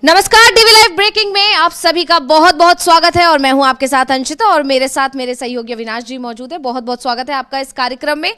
नमस्कार, DV live breaking में आप सभी का बहुत बहुत स्वागत है और मैं हूं आपके साथ अंशिता और मेरे साथ मेरे सहयोगी अविनाश जी मौजूद है। बहुत बहुत स्वागत है आपका इस कार्यक्रम में।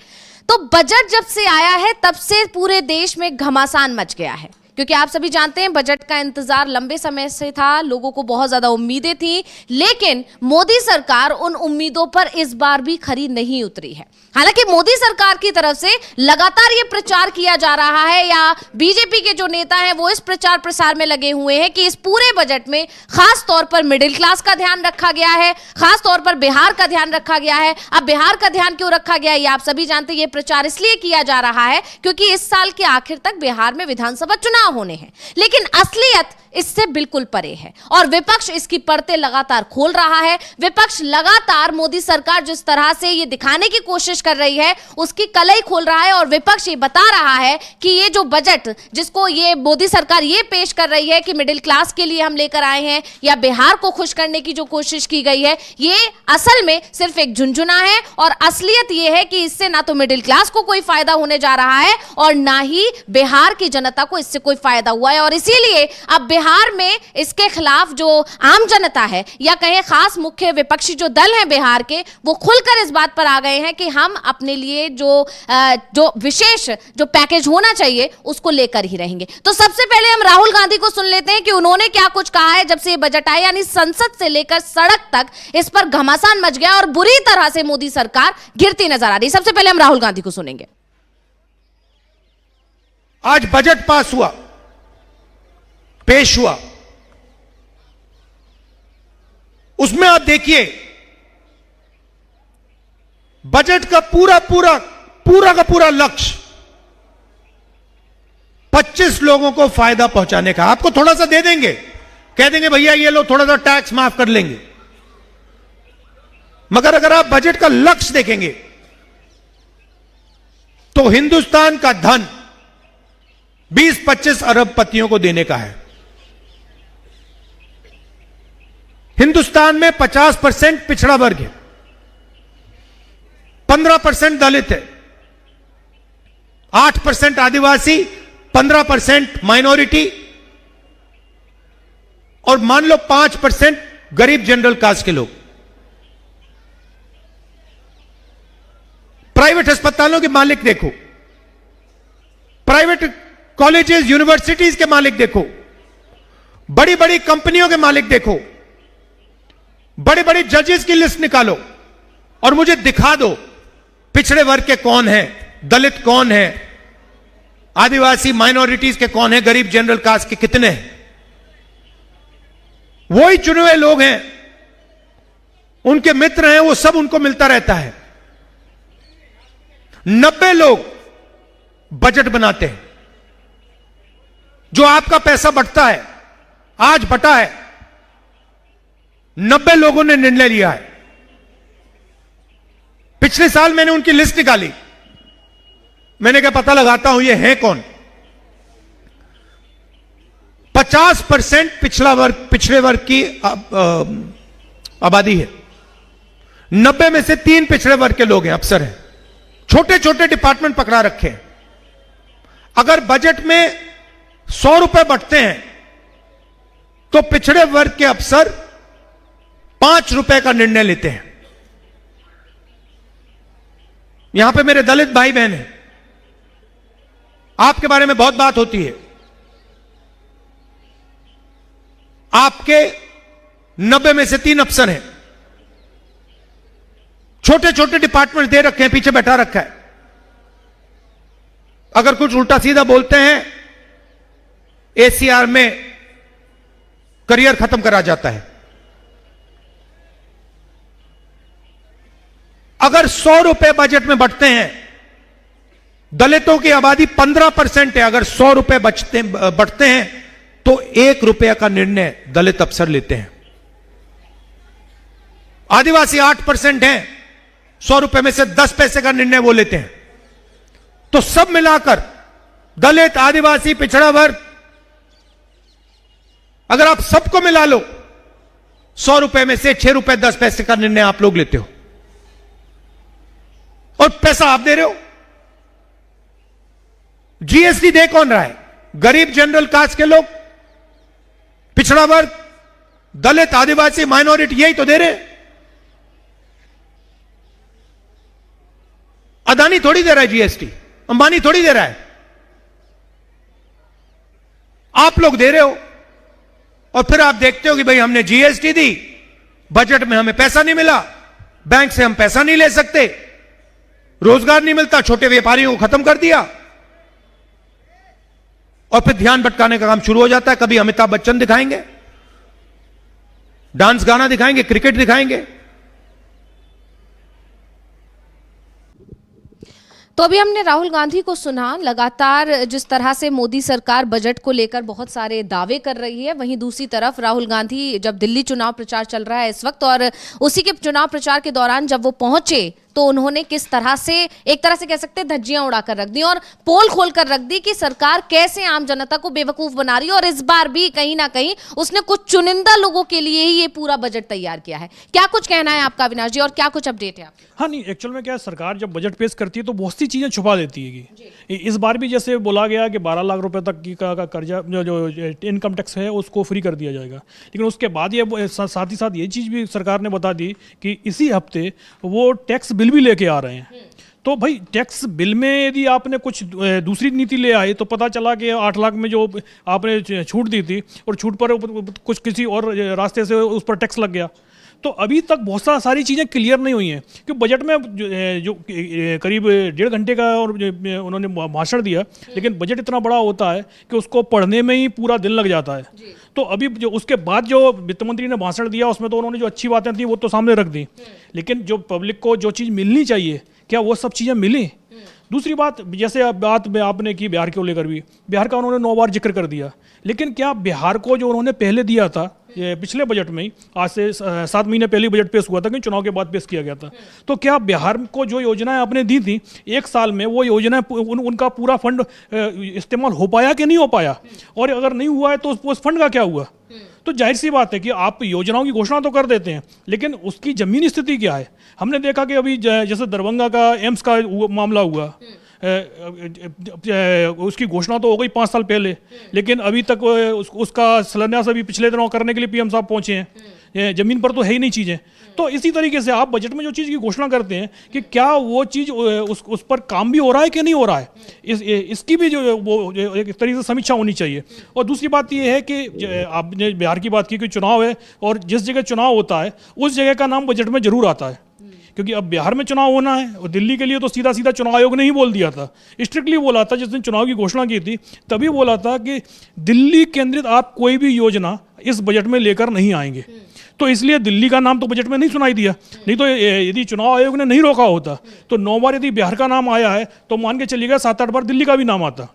तो बजट जब से आया है तब से पूरे देश में घमासान मच गया है, क्योंकि आप सभी जानते हैं बजट का इंतजार लंबे समय से था, लोगों को बहुत ज्यादा उम्मीदें थी, लेकिन मोदी सरकार उन उम्मीदों पर इस बार भी खरी नहीं उतरी है। हालांकि मोदी सरकार की तरफ से लगातार ये प्रचार किया जा रहा है या बीजेपी के जो नेता हैं वो इस प्रचार प्रसार में लगे हुए हैं कि इस पूरे बजट में खास तौर पर मिडिल क्लास का ध्यान रखा गया है, खास तौर पर बिहार का ध्यान रखा गया है। अब बिहार का ध्यान क्यों रखा गया है ये आप सभी जानते हैं। ये प्रचार इसलिए किया जा रहा है क्योंकि इस साल के आखिर तक बिहार में विधानसभा चुनाव होने हैं, लेकिन असलियत इससे बिल्कुल परे है और विपक्ष इसकी परतें लगातार खोल रहा है। विपक्ष लगातार मोदी सरकार जिस तरह से ये दिखाने की कोशिश कर रही है उसकी कलई खोल रहा है और विपक्ष ये बता रहा है कि ये जो बजट जिसको ये मोदी सरकार ये पेश कर रही है कि मिडिल क्लास के लिए हम लेकर आए हैं या बिहार को खुश करने की जो कोशिश की गई है, ये असल में सिर्फ एक झुनझुना है और असलियत ये है कि इससे ना तो मिडिल क्लास को कोई फायदा होने जा रहा है और ना ही बिहार की जनता को इससे कोई फायदा हुआ है। और इसीलिए अब बिहार में इसके खिलाफ जो आम जनता है या कहें खास मुख्य विपक्षी जो दल हैं बिहार के, वो खुलकर इस बात पर आ गए हैं कि हम अपने लिए जो विशेष जो पैकेज होना चाहिए उसको लेकर ही रहेंगे। तो सबसे पहले हम राहुल गांधी को सुन लेते हैं कि उन्होंने क्या कुछ कहा है जब से ये बजट आया, यानी संसद से लेकर सड़क तक इस पर घमासान मच गया और बुरी तरह से मोदी सरकार गिरती नजर आ रही। सबसे पहले हम राहुल गांधी को सुनेंगे। आज बजट पास हुआ, पेश हुआ, उसमें आप देखिए बजट का पूरा लक्ष्य 25 लोगों को फायदा पहुंचाने का। आपको थोड़ा सा दे देंगे, कह देंगे भैया ये लो थोड़ा सा टैक्स माफ कर लेंगे, मगर अगर आप बजट का लक्ष्य देखेंगे तो हिंदुस्तान का धन 20-25 अरबपतियों को देने का है। हिंदुस्तान में 50% पिछड़ा वर्ग है, 15% दलित है, 8% आदिवासी, 15% माइनॉरिटी और मान लो 5% गरीब जनरल कास्ट के लोग। प्राइवेट अस्पतालों के मालिक देखो, प्राइवेट कॉलेजेस यूनिवर्सिटीज के मालिक देखो, बड़ी बड़ी कंपनियों के मालिक देखो, बड़े बड़े जजेस की लिस्ट निकालो और मुझे दिखा दो पिछड़े वर्ग के कौन है, दलित कौन है, आदिवासी माइनॉरिटीज के कौन है, गरीब जनरल कास्ट के कितने हैं। वही चुने हुए लोग हैं, उनके मित्र हैं, वो सब उनको मिलता रहता है। 90 लोग बजट बनाते हैं, जो आपका पैसा बंटता है, आज बटा है, 90 लोगों ने निर्णय लिया है। पिछले साल मैंने उनकी लिस्ट निकाली, मैंने क्या पता लगाता हूं ये है कौन। 50% पिछड़े वर्ग की आबादी है, 90 में से 3 पिछड़े वर्ग के लोग हैं, अफसर हैं, छोटे छोटे डिपार्टमेंट पकड़ा रखे हैं। अगर बजट में 100 रुपए बंटते हैं तो पिछड़े वर्ग के अफसर 5 रुपए का निर्णय लेते हैं। यहां पे मेरे दलित भाई बहन हैं, आपके बारे में बहुत बात होती है। आपके 90 में से 3 अफसर हैं, छोटे छोटे डिपार्टमेंट दे रखे हैं, पीछे बैठा रखा है। अगर कुछ उल्टा सीधा बोलते हैं एसीआर में करियर खत्म करा जाता है। अगर 100 रुपए बजट में बचते हैं, दलितों की आबादी 15% है, अगर 100 रुपए बचते हैं तो 1 रुपया का निर्णय दलित अफसर लेते हैं। आदिवासी 8% हैं, 100 रुपए में से 10 पैसे का निर्णय वो लेते हैं। तो सब मिलाकर दलित, आदिवासी, पिछड़ा वर्ग, अगर आप सबको मिला लो 100 रुपए में से 6 रुपए 10 पैसे का निर्णय आप लोग लेते हो और पैसा आप दे रहे हो। जीएसटी दे कौन रहा है? गरीब जनरल कास्ट के लोग, पिछड़ा वर्ग, दलित, आदिवासी, माइनॉरिटी, यही तो दे रहे। अदानी थोड़ी दे रहा है जीएसटी, अंबानी थोड़ी दे रहा है, आप लोग दे रहे हो। और फिर आप देखते हो कि भाई हमने जीएसटी दी, बजट में हमें पैसा नहीं मिला, बैंक से हम पैसा नहीं ले सकते, रोजगार नहीं मिलता, छोटे व्यापारियों को खत्म कर दिया। और फिर ध्यान भटकाने का काम शुरू हो जाता है। कभी अमिताभ बच्चन दिखाएंगे, डांस गाना दिखाएंगे, क्रिकेट दिखाएंगे। तो अभी हमने राहुल गांधी को सुना, लगातार जिस तरह से मोदी सरकार बजट को लेकर बहुत सारे दावे कर रही है, वहीं दूसरी तरफ राहुल गांधी जब दिल्ली चुनाव प्रचार चल रहा है इस वक्त, और उसी के चुनाव प्रचार के दौरान जब वो पहुंचे तो उन्होंने किस तरह से, एक तरह से कह सकते हैं, धज्जियां उड़ाकर रख दी और पोल खोलकर रख दी कि सरकार कैसे आम जनता को बेवकूफ बना रही है। और इस बार भी कहीं ना कहीं उसने कुछ चुनिंदा लोगों के लिए ही ये पूरा बजट तैयार किया है। क्या कुछ कहना है आपका अविनाश जी, और क्या कुछ अपडेट है आपका? हाँ नहीं, एक्चुअल में क्या है, सरकार जब बजट पेश करती है तो बहुत सी चीज़ें छुपा देती है कि इस बार भी जैसे बोला गया कि 12 लाख रुपए तक की का कर्जा जो इनकम टैक्स है उसको फ्री कर दिया जाएगा। लेकिन उसके बाद ये साथ ही साथ ये चीज़ भी सरकार ने बता दी कि इसी हफ्ते वो टैक्स बिल भी लेके आ रहे हैं। तो भाई टैक्स बिल में यदि आपने कुछ दूसरी नीति ले आए तो पता चला कि 8 लाख में जो आपने छूट दी थी और छूट पर कुछ किसी और रास्ते से उस पर टैक्स लग गया। तो अभी तक बहुत सारी चीज़ें क्लियर नहीं हुई हैं कि बजट में जो करीब 1.5 घंटे का और उन्होंने भाषण दिया, लेकिन बजट इतना बड़ा होता है कि उसको पढ़ने में ही पूरा दिन लग जाता है। तो अभी जो उसके बाद जो वित्त मंत्री ने भाषण दिया उसमें तो उन्होंने जो अच्छी बातें थी वो तो सामने रख दी, लेकिन जो पब्लिक को जो चीज़ मिलनी चाहिए क्या वो सब चीज़ें मिली? दूसरी बात, जैसे बात में आपने की बिहार को लेकर भी, बिहार का उन्होंने 9 बार जिक्र कर दिया, लेकिन क्या बिहार को जो उन्होंने पहले दिया था ये पिछले बजट में ही, आज से 7 महीने पहले बजट पेश हुआ था कि चुनाव के बाद पेश किया गया था, तो क्या बिहार को जो योजनाएं आपने दी थी 1 साल में वो योजनाएं उनका पूरा फंड इस्तेमाल हो पाया कि नहीं हो पाया? और अगर नहीं हुआ है तो उस फंड का क्या हुआ? तो जाहिर सी बात है कि आप योजनाओं की घोषणा तो कर देते हैं, लेकिन उसकी जमीनी स्थिति क्या है? हमने देखा कि अभी जैसे दरभंगा का एम्स का मामला हुआ, उसकी घोषणा तो हो गई 5 साल पहले, लेकिन अभी तक उसका शिलान्यास अभी पिछले दिनों करने के लिए पीएम साहब पहुंचे हैं। जमीन पर तो है ही नहीं चीज़ें। तो इसी तरीके से आप बजट में जो चीज़ की घोषणा करते हैं कि क्या वो चीज़ उस पर काम भी हो रहा है कि नहीं हो रहा है, इसकी भी जो वो एक तरीके से समीक्षा होनी चाहिए। और दूसरी बात ये है कि आपने बिहार की बात की कि चुनाव है और जिस जगह चुनाव होता है उस जगह का नाम बजट में जरूर आता है, क्योंकि अब बिहार में चुनाव होना है और दिल्ली के लिए तो सीधा सीधा चुनाव आयोग ने ही बोल दिया था, स्ट्रिक्टली बोला था जिस दिन चुनाव की घोषणा की थी तभी बोला था कि दिल्ली केंद्रित आप कोई भी योजना इस बजट में लेकर नहीं आएंगे। तो इसलिए दिल्ली का नाम तो बजट में नहीं सुनाई दिया, नहीं तो यदि चुनाव आयोग ने नहीं रोका होता तो 9 बार यदि बिहार का नाम आया है तो मान के चलिएगा 7-8 बार दिल्ली का भी नाम आता।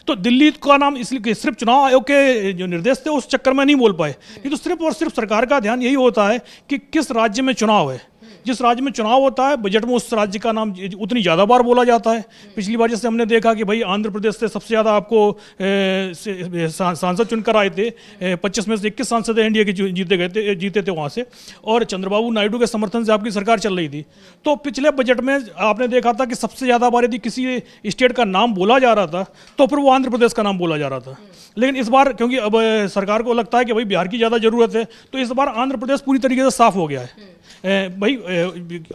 तो दिल्ली का नाम इसलिए सिर्फ चुनाव आयोग के जो निर्देश थे उस चक्कर में नहीं बोल पाए, नहीं तो सिर्फ और सिर्फ सरकार का ध्यान यही होता है कि किस राज्य में चुनाव है। जिस राज्य में चुनाव होता है बजट में उस राज्य का नाम उतनी ज़्यादा बार बोला जाता है। पिछली बार जैसे हमने देखा कि भाई आंध्र प्रदेश से सबसे ज़्यादा आपको सांसद चुनकर आए थे, 25 में से 21 सांसद एनडीए के जीते थे वहाँ से, और चंद्रबाबू नायडू के समर्थन से आपकी सरकार चल रही थी। तो पिछले बजट में आपने देखा था कि सबसे ज़्यादा बार यदि किसी स्टेट का नाम बोला जा रहा था तो फिर वो आंध्र प्रदेश का नाम बोला जा रहा था। लेकिन इस बार क्योंकि अब सरकार को लगता है कि भाई बिहार की ज़्यादा ज़रूरत है, तो इस बार आंध्र प्रदेश पूरी तरीके से साफ हो गया है। भाई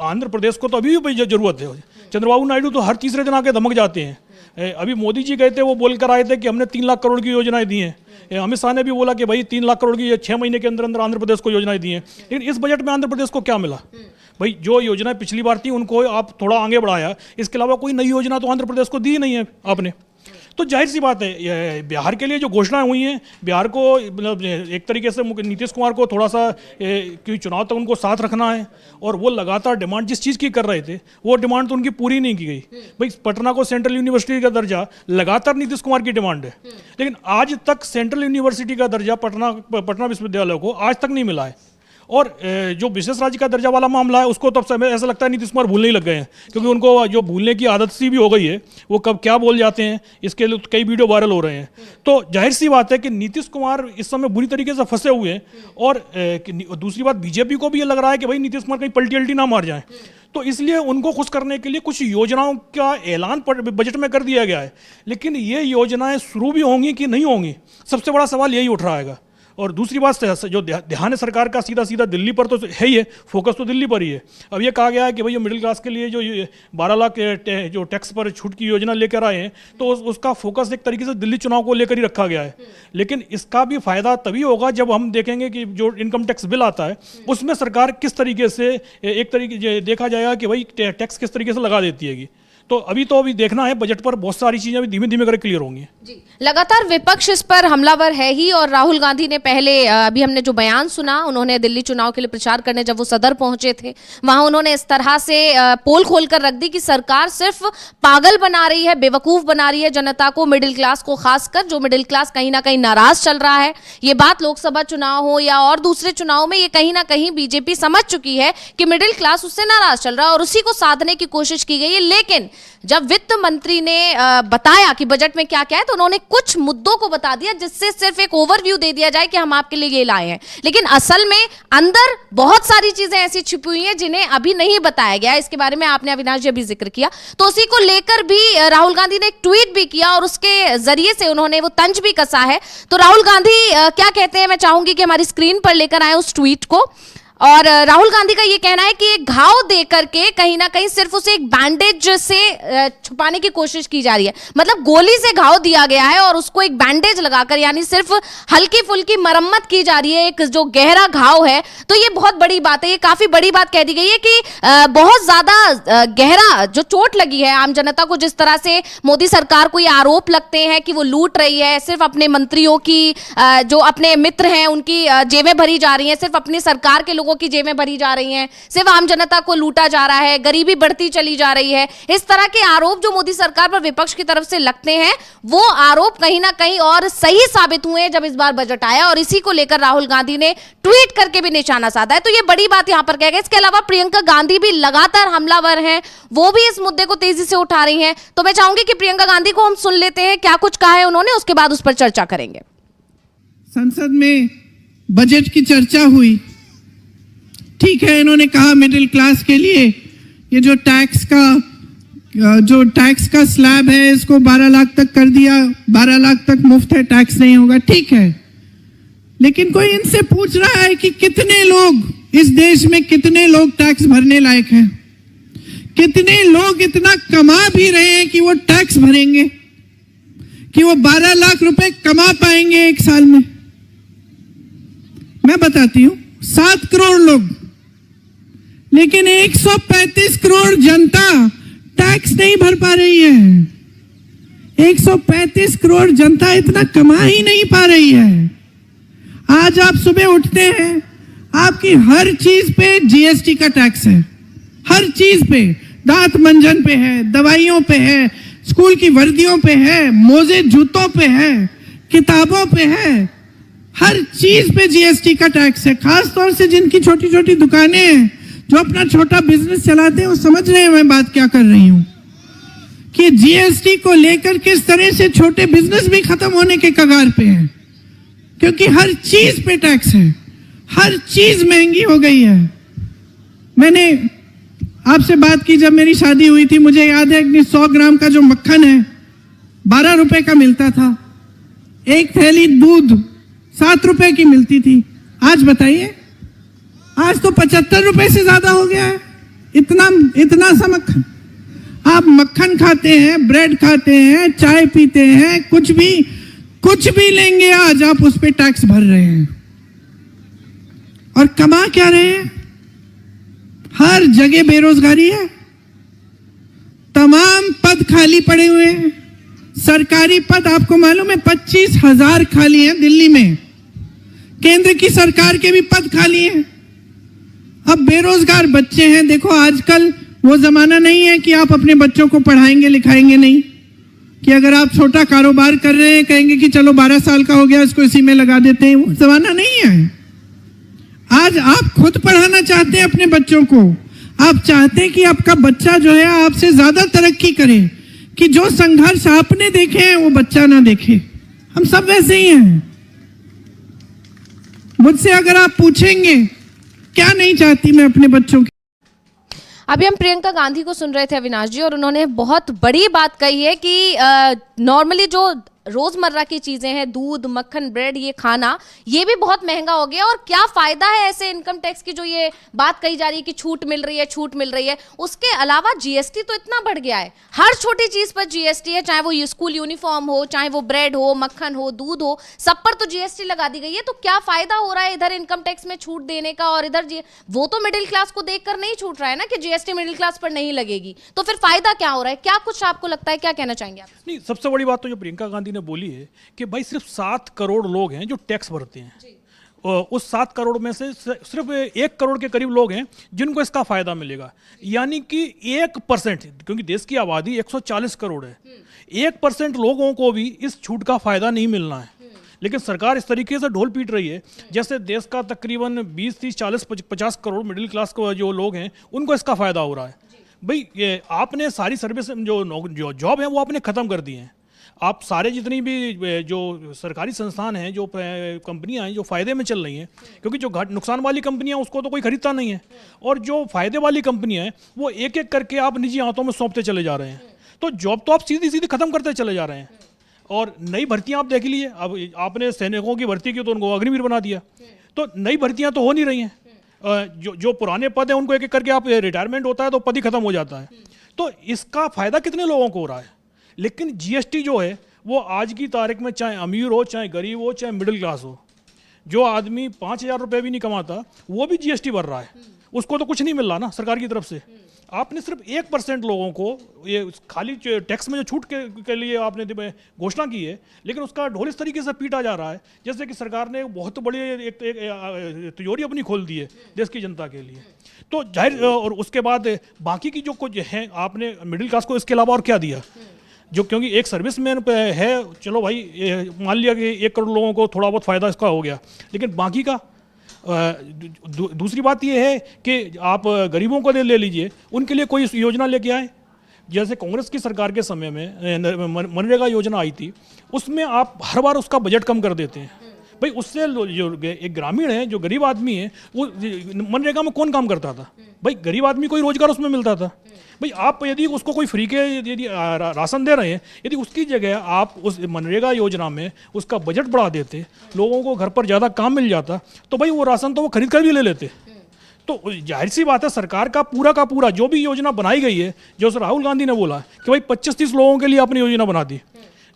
आंध्र प्रदेश को तो अभी भी ज़रूरत है। चंद्रबाबू नायडू तो हर तीसरे दिन आके धमक जाते हैं। अभी मोदी जी गए थे, वो बोल कर आए थे कि हमने 3 लाख करोड़ की योजनाएं दी हैं। अमित शाह ने भी बोला कि भाई 3 लाख करोड़ की 6 महीने के अंदर अंदर आंध्र प्रदेश को योजनाएं दी हैं। लेकिन इस बजट में आंध्र प्रदेश को क्या मिला? भाई जो योजनाएं पिछली बार थी उनको आप थोड़ा आगे बढ़ाया, इसके अलावा कोई नई योजना तो आंध्र प्रदेश को दी नहीं है आपने। तो जाहिर सी बात है बिहार के लिए जो घोषणाएं हुई हैं, बिहार को मतलब एक तरीके से नीतीश कुमार को थोड़ा सा क्योंकि चुनाव तक उनको साथ रखना है, और वो लगातार डिमांड जिस चीज़ की कर रहे थे वो डिमांड तो उनकी पूरी नहीं की गई। भाई पटना को सेंट्रल यूनिवर्सिटी का दर्जा लगातार नीतीश कुमार की डिमांड है, लेकिन आज तक सेंट्रल यूनिवर्सिटी का दर्जा पटना विश्वविद्यालय को आज तक नहीं मिला है। और जो विशेष राज्य का दर्जा वाला मामला है उसको तो अब ऐसा लगता है नीतीश कुमार भूलने ही लग गए हैं, क्योंकि उनको जो भूलने की आदत सी भी हो गई है, वो कब क्या बोल जाते हैं इसके लिए कई वीडियो वायरल हो रहे हैं। तो जाहिर सी बात है कि नीतीश कुमार इस समय बुरी तरीके से फंसे हुए हैं। और दूसरी बात, बीजेपी को भी ये लग रहा है कि भाई नीतीश कुमार कहीं पलटी अल्टी ना मार जाए, तो इसलिए उनको खुश करने के लिए कुछ योजनाओं का ऐलान बजट में कर दिया गया है। लेकिन ये योजनाएं शुरू भी होंगी कि नहीं होंगी, सबसे बड़ा सवाल यही उठ रहा है। और दूसरी बात जो ध्यान है सरकार का सीधा सीधा दिल्ली पर तो है ही है, फोकस तो दिल्ली पर ही है। अब ये कहा गया है कि भाई मिडिल क्लास के लिए जो 12 लाख जो टैक्स पर छूट की योजना लेकर आए हैं, तो उसका फोकस एक तरीके से दिल्ली चुनाव को लेकर ही रखा गया है। लेकिन इसका भी फायदा तभी होगा जब हम देखेंगे कि जो इनकम टैक्स बिल आता है उसमें सरकार किस तरीके से एक तरीके देखा जाएगा कि भाई टैक्स किस तरीके से लगा देती है। तो अभी देखना है, बजट पर बहुत सारी चीजें अभी धीमे धीमे करके क्लियर होंगी। जी, लगातार विपक्ष इस पर हमलावर है ही, और राहुल गांधी ने पहले अभी हमने जो बयान सुना, उन्होंने दिल्ली चुनाव के लिए प्रचार करने जब वो सदर पहुंचे थे, वहां उन्होंने इस तरह से पोल खोलकर रख दी कि सरकार सिर्फ पागल बना रही है, बेवकूफ बना रही है जनता को, मिडिल क्लास को, खासकर जो मिडिल क्लास कहीं ना कहीं नाराज चल रहा है। ये बात लोकसभा चुनाव हो या और दूसरे चुनाव में, ये कहीं ना कहीं बीजेपी समझ चुकी है कि मिडिल क्लास उससे नाराज चल रहा है और उसी को साधने की कोशिश की गई है। लेकिन जब वित्त मंत्री ने बताया कि बजट में क्या क्या है, तो उन्होंने कुछ मुद्दों को बता दिया जिससे सिर्फ एक ओवरव्यू दे दिया जाए कि हम आपके लिए ये लाए हैं, लेकिन असल में अंदर बहुत सारी चीजें ऐसी छिपी हुई हैं जिन्हें अभी नहीं बताया गया। इसके बारे में आपने अविनाश जी अभी जिक्र किया, तो उसी को लेकर भी राहुल गांधी ने एक ट्वीट भी किया और उसके जरिए से उन्होंने वो तंज भी कसा है। तो राहुल गांधी क्या कहते हैं, मैं चाहूंगी कि हमारी स्क्रीन पर लेकर आए उस ट्वीट को। और राहुल गांधी का ये कहना है कि एक घाव दे करके कहीं ना कहीं सिर्फ उसे एक बैंडेज से छुपाने की कोशिश की जा रही है। मतलब गोली से घाव दिया गया है और उसको एक बैंडेज लगाकर, यानी सिर्फ हल्की फुल्की मरम्मत की जा रही है, एक जो गहरा घाव है। तो ये बहुत बड़ी बात है, ये काफी बड़ी बात कह दी गई है कि बहुत ज्यादा गहरा जो चोट लगी है आम जनता को, जिस तरह से मोदी सरकार को ये आरोप लगते हैं कि वो लूट रही है, सिर्फ अपने मंत्रियों की जो अपने मित्र हैं उनकी जेबें भरी जा रही हैं, सिर्फ अपनी सरकार के लोगों की जेबें भरी जा रही हैं, सिर्फ आम जनता को लूटा जा रहा है, गरीबी बढ़ती चली जा रही है। इस तरह के आरोप जो मोदी सरकार पर विपक्ष की तरफ से लगते हैं, वो आरोप कहीं ना कहीं और सही साबित हुए जब इस बार बजट आया, और इसी को लेकर राहुल गांधी ने ट्वीट करके भी निशाना साधा है। तो ये बड़ी बात यहां पर कह गए। इसके अलावा प्रियंका गांधी भी लगातार हमलावर हैं, वो भी इस मुद्दे को तेजी से उठा रही हैं। तो मैं चाहूंगी कि प्रियंका गांधी को हम सुन लेते हैं, क्या कुछ कहा है उन्होंने, उसके बाद उस पर चर्चा करेंगे। संसद में बजट की चर्चा हुई, ठीक है, इन्होंने कहा मिडिल क्लास के लिए ये जो टैक्स का स्लैब है इसको 12 लाख तक कर दिया, 12 लाख तक मुफ्त है, टैक्स नहीं होगा, ठीक है। लेकिन कोई इनसे पूछ रहा है कि कितने लोग इस देश में, कितने लोग टैक्स भरने लायक हैं, कितने लोग इतना कमा भी रहे हैं कि वो टैक्स भरेंगे, कि वो 12 लाख रुपए कमा पाएंगे एक साल में? मैं बताती हूं, 7 करोड़ लोग, लेकिन 135 करोड़ जनता टैक्स नहीं भर पा रही है। 135 करोड़ जनता इतना कमा ही नहीं पा रही है। आज आप सुबह उठते हैं, आपकी हर चीज पे जीएसटी का टैक्स है, हर चीज पे, दांत मंजन पे है, दवाइयों पे है, स्कूल की वर्दियों पे है, मोजे जूतों पे है, किताबों पे है, हर चीज पे जीएसटी का टैक्स है। खास तौर से जिनकी छोटी छोटी दुकानें हैं, जो अपना छोटा बिजनेस चलाते हैं, वो समझ रहे हैं मैं बात क्या कर रही हूं, कि जीएसटी को लेकर किस तरह से छोटे बिजनेस भी खत्म होने के कगार पे हैं, क्योंकि हर चीज पे टैक्स है, हर चीज महंगी हो गई है। मैंने आपसे बात की जब मेरी शादी हुई थी, मुझे याद है कि 100 ग्राम का जो मक्खन है 12 रुपए का मिलता था, एक थैली दूध 7 रुपए की मिलती थी। आज बताइए, आज तो 75 रुपए से ज्यादा हो गया है, इतना सा मक्खन। आप मक्खन खाते हैं, ब्रेड खाते हैं, चाय पीते हैं, कुछ भी लेंगे, आज आप उस पे टैक्स भर रहे हैं। और कमा क्या रहे हैं? हर जगह बेरोजगारी है, तमाम पद खाली पड़े हुए हैं। सरकारी पद आपको मालूम है 25,000 खाली हैं दिल्ली में, केंद्र की सरकार के भी पद खाली हैं। अब बेरोजगार बच्चे हैं। देखो, आजकल वो जमाना नहीं है कि आप अपने बच्चों को पढ़ाएंगे लिखाएंगे नहीं, कि अगर आप छोटा कारोबार कर रहे हैं कहेंगे कि चलो 12 साल का हो गया इसको इसी में लगा देते हैं, वो जमाना नहीं है। आज आप खुद पढ़ाना चाहते हैं अपने बच्चों को, आप चाहते हैं कि आपका बच्चा जो है आपसे ज्यादा तरक्की करे, कि जो संघर्ष आपने देखे हैं वो बच्चा ना देखे। हम सब वैसे ही हैं। मुझसे अगर आप पूछेंगे क्या नहीं चाहती मैं अपने बच्चों की। अभी हम प्रियंका गांधी को सुन रहे थे अविनाश जी, और उन्होंने बहुत बड़ी बात कही है कि नॉर्मली जो रोजमर्रा की चीजें हैं, दूध, मक्खन, ब्रेड, ये खाना, ये भी बहुत महंगा हो गया। और क्या फायदा है ऐसे इनकम टैक्स की जो ये बात कही जा रही है कि छूट मिल रही है, छूट मिल रही है। उसके अलावा जीएसटी तो इतना बढ़ गया है, हर छोटी चीज पर जीएसटी है, चाहे वो स्कूल यूनिफॉर्म हो, चाहे वो ब्रेड हो, मक्खन हो, दूध हो, सब पर तो जीएसटी लगा दी गई है। तो क्या फायदा हो रहा है इधर इनकम टैक्स में छूट देने का, और इधर वो तो मिडिल क्लास को देखकर नहीं छूट रहा है ना कि जीएसटी मिडिल क्लास पर नहीं लगेगी, तो फिर फायदा क्या हो रहा है? क्या कुछ आपको लगता है, क्या कहना चाहेंगे आप? नहीं, सबसे बड़ी बात तो जो प्रियंका गांधी ने बोली है कि भाई सिर्फ 7 करोड़ लोग हैं जो टैक्स भरते हैं, और उस 7 करोड़ में से सिर्फ 1 करोड़ के करीब लोग हैं जिनको इसका फायदा मिलेगा। यानी कि 1%, क्योंकि देश की आबादी 140 करोड़ है, 1% लोगों को भी इस छूट का फायदा नहीं मिलना है। लेकिन सरकार इस तरीके से ढोल पीट रही है जैसे देश का तकरीबन 20, 30, 40, 50 करोड़ मिडिल क्लास को जो लोग हैं उनको इसका फायदा हो रहा है। भाई ये आपने सारी सर्विस जो जॉब है वो आपने ख़त्म कर दी हैं। आप सारे जितनी भी जो सरकारी संस्थान हैं, जो कंपनियां हैं जो फ़ायदे में चल रही हैं, क्योंकि जो नुकसान वाली कंपनियां उसको तो कोई खरीदता नहीं है, और जो फ़ायदे वाली कंपनियां हैं वो एक एक करके आप निजी हाथों में सौंपते चले जा रहे हैं। तो जॉब तो आप सीधी सीधी ख़त्म करते चले जा रहे हैं। और नई भर्तियां आप देख लीजिए, अब आपने सैनिकों की भर्ती की तो उनको अग्निवीर बना दिया, तो नई भर्तियां तो हो नहीं रही हैं। जो पुराने पद हैं उनको एक एक करके आप रिटायरमेंट होता है तो पद ही खत्म हो जाता है। तो इसका फायदा कितने लोगों को हो रहा है? लेकिन जीएसटी जो है वो आज की तारीख में चाहे अमीर हो, चाहे गरीब हो, चाहे मिडिल क्लास हो, जो आदमी 5,000 रुपये भी नहीं कमाता वो भी जीएसटी भर रहा है, उसको तो कुछ नहीं मिल रहा ना सरकार की तरफ से। आपने सिर्फ 1% लोगों को ये खाली टैक्स में जो छूट के लिए आपने घोषणा की है, लेकिन उसका ढोल इस तरीके से पीटा जा रहा है जैसे कि सरकार ने बहुत बड़ी एक तिजोरी अपनी खोल दी है देश की जनता के लिए। तो जाहिर, और उसके बाद बाकी की जो कुछ है आपने मिडिल क्लास को इसके अलावा और क्या दिया, जो क्योंकि एक सर्विसमैन है, चलो भाई मान लिया कि 1 करोड़ लोगों को थोड़ा बहुत फ़ायदा इसका हो गया, लेकिन बाकी का दूसरी बात यह है कि आप गरीबों को ले लीजिए, उनके लिए कोई योजना लेके आए। जैसे कांग्रेस की सरकार के समय में मनरेगा योजना आई थी, उसमें आप हर बार उसका बजट कम कर देते हैं। भाई उससे जो एक ग्रामीण है, जो गरीब आदमी है, वो मनरेगा में कौन काम करता था? भाई गरीब आदमी को ही रोजगार उसमें मिलता था। भाई आप यदि उसको कोई फ्री के यदि राशन दे रहे हैं, यदि उसकी जगह आप उस मनरेगा योजना में उसका बजट बढ़ा देते, लोगों को घर पर ज़्यादा काम मिल जाता, तो भाई वो राशन तो वो खरीद कर भी ले लेते। तो जाहिर सी बात है सरकार का पूरा जो भी योजना बनाई गई है, जो राहुल गांधी ने बोला कि भाई 25-30 लोगों के लिए आपने योजना बना दी,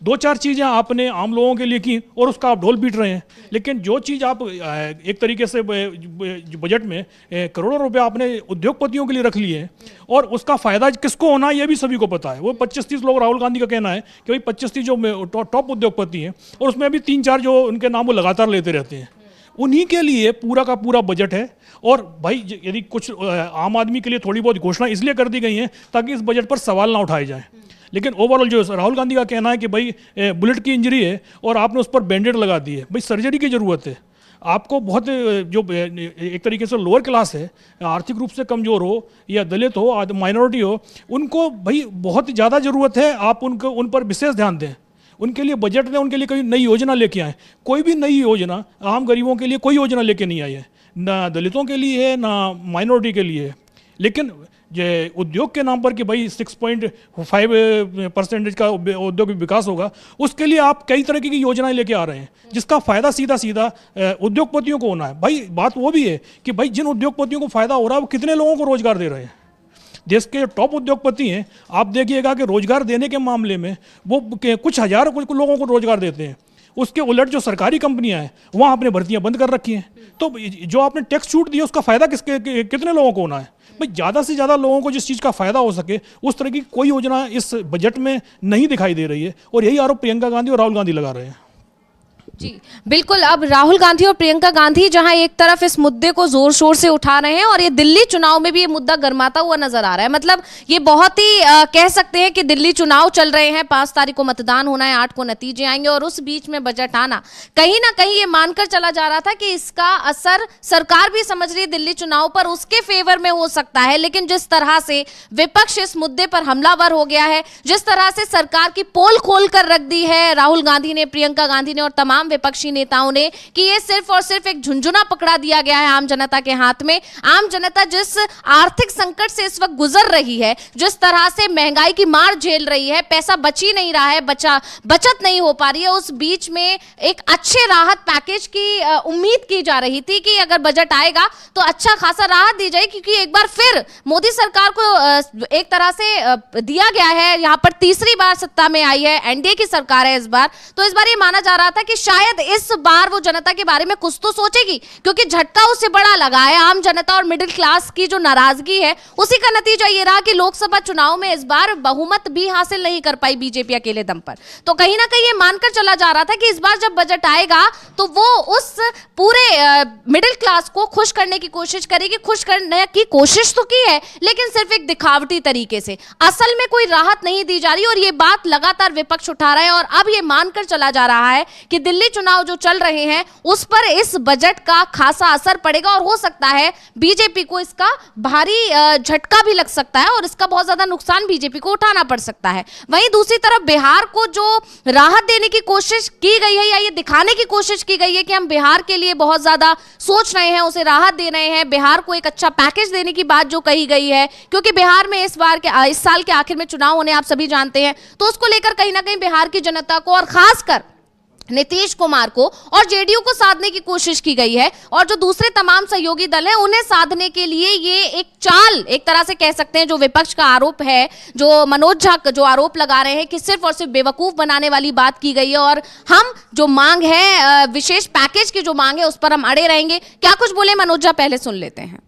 2-4 चीज़ें आपने आम लोगों के लिए की और उसका आप ढोल पीट रहे हैं। लेकिन जो चीज़ आप एक तरीके से बजट में करोड़ों रुपए आपने उद्योगपतियों के लिए रख लिए हैं, और उसका फ़ायदा किसको होना है ये भी सभी को पता है। वो 25-30 लोग, राहुल गांधी का कहना है कि भाई 25-30 जो टॉप उद्योगपति हैं, और उसमें अभी 3-4 जो उनके नाम वो लगातार लेते रहते हैं, उन्हीं के लिए पूरा का पूरा बजट है। और भाई यदि कुछ आम आदमी के लिए थोड़ी बहुत घोषणा इसलिए कर दी गई हैं ताकि इस बजट पर सवाल ना उठाए जाएं। लेकिन ओवरऑल जो राहुल गांधी का कहना है कि भाई बुलेट की इंजरी है और आपने उस पर बैंडेड लगा दी है, भाई सर्जरी की ज़रूरत है। आपको बहुत जो एक तरीके से लोअर क्लास है, आर्थिक रूप से कमज़ोर हो या दलित हो, माइनॉरिटी हो, उनको भाई बहुत ज़्यादा ज़रूरत है, आप उन पर विशेष ध्यान दें, उनके लिए बजट में उनके लिए कोई नई योजना लेके आए। कोई भी नई योजना आम गरीबों के लिए कोई योजना लेके नहीं आई है, ना दलितों के लिए है, ना माइनॉरिटी के लिए है। लेकिन ये उद्योग के नाम पर कि भाई 6.5% का औद्योगिक विकास होगा, उसके लिए आप कई तरह की योजनाएं लेके आ रहे हैं जिसका फ़ायदा सीधा सीधा उद्योगपतियों को होना है। भाई बात वो भी है कि भाई जिन उद्योगपतियों को फ़ायदा हो रहा है वो कितने लोगों को रोजगार दे रहे हैं। देश के जो टॉप उद्योगपति हैं, आप देखिएगा कि रोजगार देने के मामले में वो कुछ हज़ार कुछ लोगों को रोजगार देते हैं। उसके उलट जो सरकारी कंपनियां हैं वहाँ आपने भर्तियां बंद कर रखी हैं। तो जो आपने टैक्स छूट दी उसका फ़ायदा कितने लोगों को होना है? भाई ज़्यादा से ज़्यादा लोगों को जिस चीज़ का फ़ायदा हो सके उस तरह की कोई योजना इस बजट में नहीं दिखाई दे रही है, और यही आरोप प्रियंका गांधी और राहुल गांधी लगा रहे हैं। जी बिल्कुल। अब राहुल गांधी और प्रियंका गांधी जहां एक तरफ इस मुद्दे को जोर शोर से उठा रहे हैं, और ये दिल्ली चुनाव में भी ये मुद्दा गर्माता हुआ नजर आ रहा है। मतलब ये बहुत ही कह सकते हैं कि दिल्ली चुनाव चल रहे हैं, 5 तारीख को मतदान होना है, 8 को नतीजे आएंगे, और उस बीच में बजट आना कहीं ना कहीं ये मानकर चला जा रहा था कि इसका असर सरकार भी समझ रही है दिल्ली चुनाव पर उसके फेवर में हो सकता है। लेकिन जिस तरह से विपक्ष इस मुद्दे पर हमलावर हो गया है, जिस तरह से सरकार की पोल खोल कर रख दी है राहुल गांधी ने, प्रियंका गांधी ने और तमाम तमाम विपक्षी नेताओं ने कि ये सिर्फ और सिर्फ एक झुंझुना पकड़ा दिया गया है आम जनता के हाथ में। आम जनता जिस आर्थिक संकट से इस वक्त गुजर रही है, जिस तरह से महंगाई की मार झेल रही है, पैसा बच ही नहीं रहा है, बचत नहीं हो पा रही है, उस बीच में एक अच्छे राहत पैकेज की उम्मीद की जा रही थी कि अगर बजट आएगा तो अच्छा खासा राहत दी जाए, क्योंकि एक बार फिर मोदी सरकार को एक तरह से दिया गया है, यहाँ पर तीसरी बार सत्ता में आई है, एनडीए की सरकार है इस बार, तो इस बार ये माना जा रहा था कि शायद इस बार वो जनता के बारे में कुछ तो सोचेगी, क्योंकि झटका उससे बड़ा लगा है। आम जनता और मिडिल क्लास की जो नाराजगी है उसी का नतीजा ये रहा कि लोकसभा चुनाव में इस बार बहुमत भी हासिल नहीं कर पाई बीजेपी अकेले दम पर। तो कहीं ना कहीं ये मानकर चला जा रहा था कि इस बार जब बजट आएगा तो वो उस पूरे मिडिल क्लास को खुश करने की कोशिश करेगी। खुश करने की कोशिश तो की है, लेकिन सिर्फ एक दिखावटी तरीके से, असल में कोई राहत नहीं दी जा रही। और ये बात लगातार विपक्ष उठा रहा है और अब ये मानकर चला जा रहा है कि दिल्ली चुनाव जो चल रहे हैं उस पर इस बजट का खासा असर पड़ेगा और हो सकता है बीजेपी को इसका भारी झटका भी लग सकता है और इसका बहुत ज्यादा नुकसान बीजेपी को उठाना पड़ सकता है। वहीं दूसरी तरफ बिहार को जो राहत देने की कोशिश की गई है या ये दिखाने की कोशिश की गई है कि हम बिहार के लिए बहुत ज्यादा सोच रहे हैं, उसे राहत दे रहे हैं, बिहार को एक अच्छा पैकेज देने की बात जो कही गई है, क्योंकि बिहार में इस साल के आखिर में चुनाव होने आप सभी जानते हैं, तो उसको लेकर कहीं ना कहीं बिहार की जनता को और खासकर नीतीश कुमार को और जेडीयू को साधने की कोशिश की गई है। और जो दूसरे तमाम सहयोगी दल हैं उन्हें साधने के लिए ये एक चाल, एक तरह से कह सकते हैं, जो विपक्ष का आरोप है, जो मनोज झा जो आरोप लगा रहे हैं कि सिर्फ और सिर्फ बेवकूफ बनाने वाली बात की गई है और हम जो मांग है, विशेष पैकेज की जो मांग है, उस पर हम अड़े रहेंगे। क्या कुछ बोले मनोज झा, पहले सुन लेते हैं।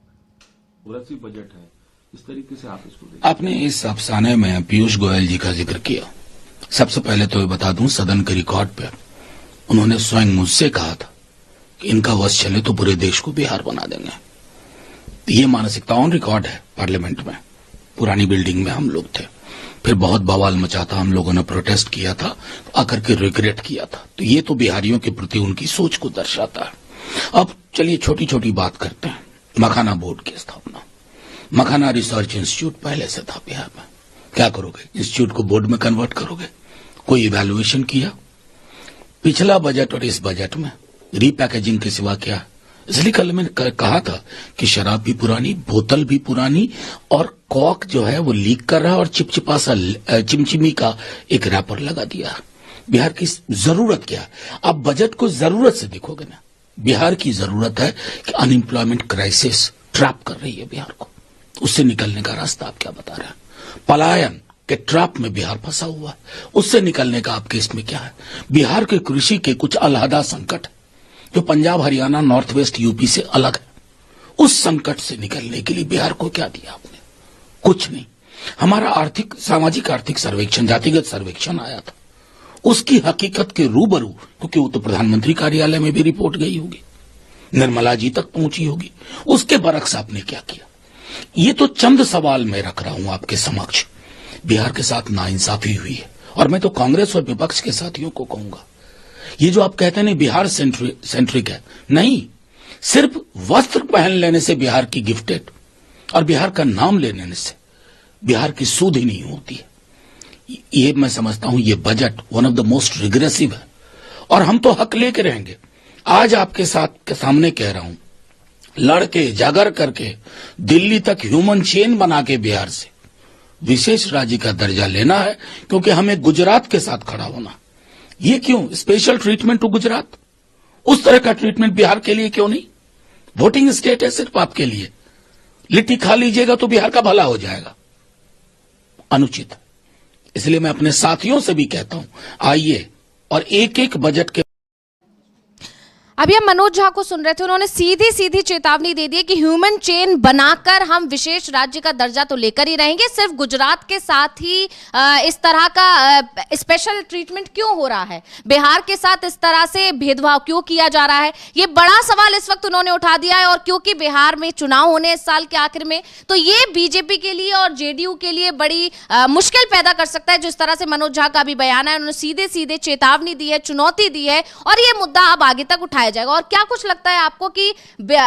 बजट है, इस तरीके से आप इसको देखिए। आपने इस अफसाने में पीयूष गोयल जी का जिक्र किया। सबसे पहले तो ये बता दूं, सदन के रिकॉर्ड पे उन्होंने स्वयं मुझसे कहा था कि इनका वश चले तो पूरे देश को बिहार बना देंगे। ये मानसिकता ऑन रिकॉर्ड है पार्लियामेंट में। पुरानी बिल्डिंग में हम लोग थे, फिर बहुत बवाल मचा था, हम लोगों ने प्रोटेस्ट किया था, तो आकर के रिग्रेट किया था। तो ये तो बिहारियों के प्रति उनकी सोच को दर्शाता है। अब चलिए छोटी छोटी बात करते हैं। मखाना बोर्ड की स्थापना, मखाना रिसर्च इंस्टीट्यूट पहले से था बिहार में। क्या करोगे? इंस्टीट्यूट को बोर्ड में कन्वर्ट करोगे? कोई इवैल्यूएशन किया? पिछला बजट और इस बजट में रीपैकेजिंग के सिवा क्या? इसलिए कल मैंने कहा था कि शराब भी पुरानी, बोतल भी पुरानी और कॉक जो है वो लीक कर रहा है और चिपचिपा सा चिमचिमी का एक रैपर लगा दिया। बिहार की जरूरत क्या है? आप बजट को जरूरत से देखोगे ना, बिहार की जरूरत है कि अनएम्प्लॉयमेंट क्राइसिस ट्रैप कर रही है बिहार को, उससे निकलने का रास्ता आप क्या बता रहे हैं? पलायन के ट्रैप में बिहार फंसा हुआ है, उससे निकलने का आपके इसमें क्या है? बिहार के कृषि के कुछ अलहदा संकट जो Punjab, Haryana, north west, UP से अलग है, उस संकट से निकलने के लिए बिहार को क्या दिया आपने? कुछ नहीं। हमारा आर्थिक, सामाजिक आर्थिक सर्वेक्षण, जातिगत सर्वेक्षण आया था, उसकी हकीकत के रूबरू, क्योंकि वो तो प्रधानमंत्री कार्यालय में भी रिपोर्ट गई होगी, निर्मला जी तक पहुंची होगी, उसके बरक्स आपने क्या किया? ये तो चंद सवाल मैं रख रहा हूं आपके समक्ष। बिहार के साथ नाइंसाफी हुई है और मैं तो कांग्रेस और विपक्ष के साथियों को कहूंगा, ये जो आप कहते हैं नहीं बिहार सेंट्रिक है, नहीं, सिर्फ वस्त्र पहन लेने से बिहार की गिफ्टेड और बिहार का नाम लेने से बिहार की सूध ही नहीं होती है। ये मैं समझता हूं ये budget one of the most regressive है और हम तो हक लेके रहेंगे। आज आपके साथ के सामने कह रहा हूं, लड़के जागर करके दिल्ली तक ह्यूमन चेन बना के बिहार से विशेष राज्य का दर्जा लेना है, क्योंकि हमें गुजरात के साथ खड़ा होना। ये क्यों स्पेशल ट्रीटमेंट टू गुजरात? उस तरह का ट्रीटमेंट बिहार के लिए क्यों नहीं? वोटिंग स्टेट है सिर्फ आपके लिए, लिट्टी खा लीजिएगा तो बिहार का भला हो जाएगा, अनुचित। इसलिए मैं अपने साथियों से भी कहता हूं, आइए और एक एक बजट के अभी हम मनोज झा को सुन रहे थे, उन्होंने सीधी सीधी चेतावनी दे दी कि ह्यूमन चेन बनाकर हम विशेष राज्य का दर्जा तो लेकर ही रहेंगे, सिर्फ गुजरात के साथ ही इस तरह का स्पेशल ट्रीटमेंट क्यों हो रहा है, बिहार के साथ इस तरह से भेदभाव क्यों किया जा रहा है, ये बड़ा सवाल इस वक्त उन्होंने उठा दिया है। और क्योंकि बिहार में चुनाव होने इस साल के आखिर में, तो ये बीजेपी के लिए और जेडीयू के लिए बड़ी मुश्किल पैदा कर सकता है। जिस तरह से मनोज झा का भी बयान है, उन्होंने सीधे सीधे चेतावनी दी है, चुनौती दी है और ये मुद्दा अब आगे तक उठाया लाया जाएगा? और क्या कुछ लगता है आपको कि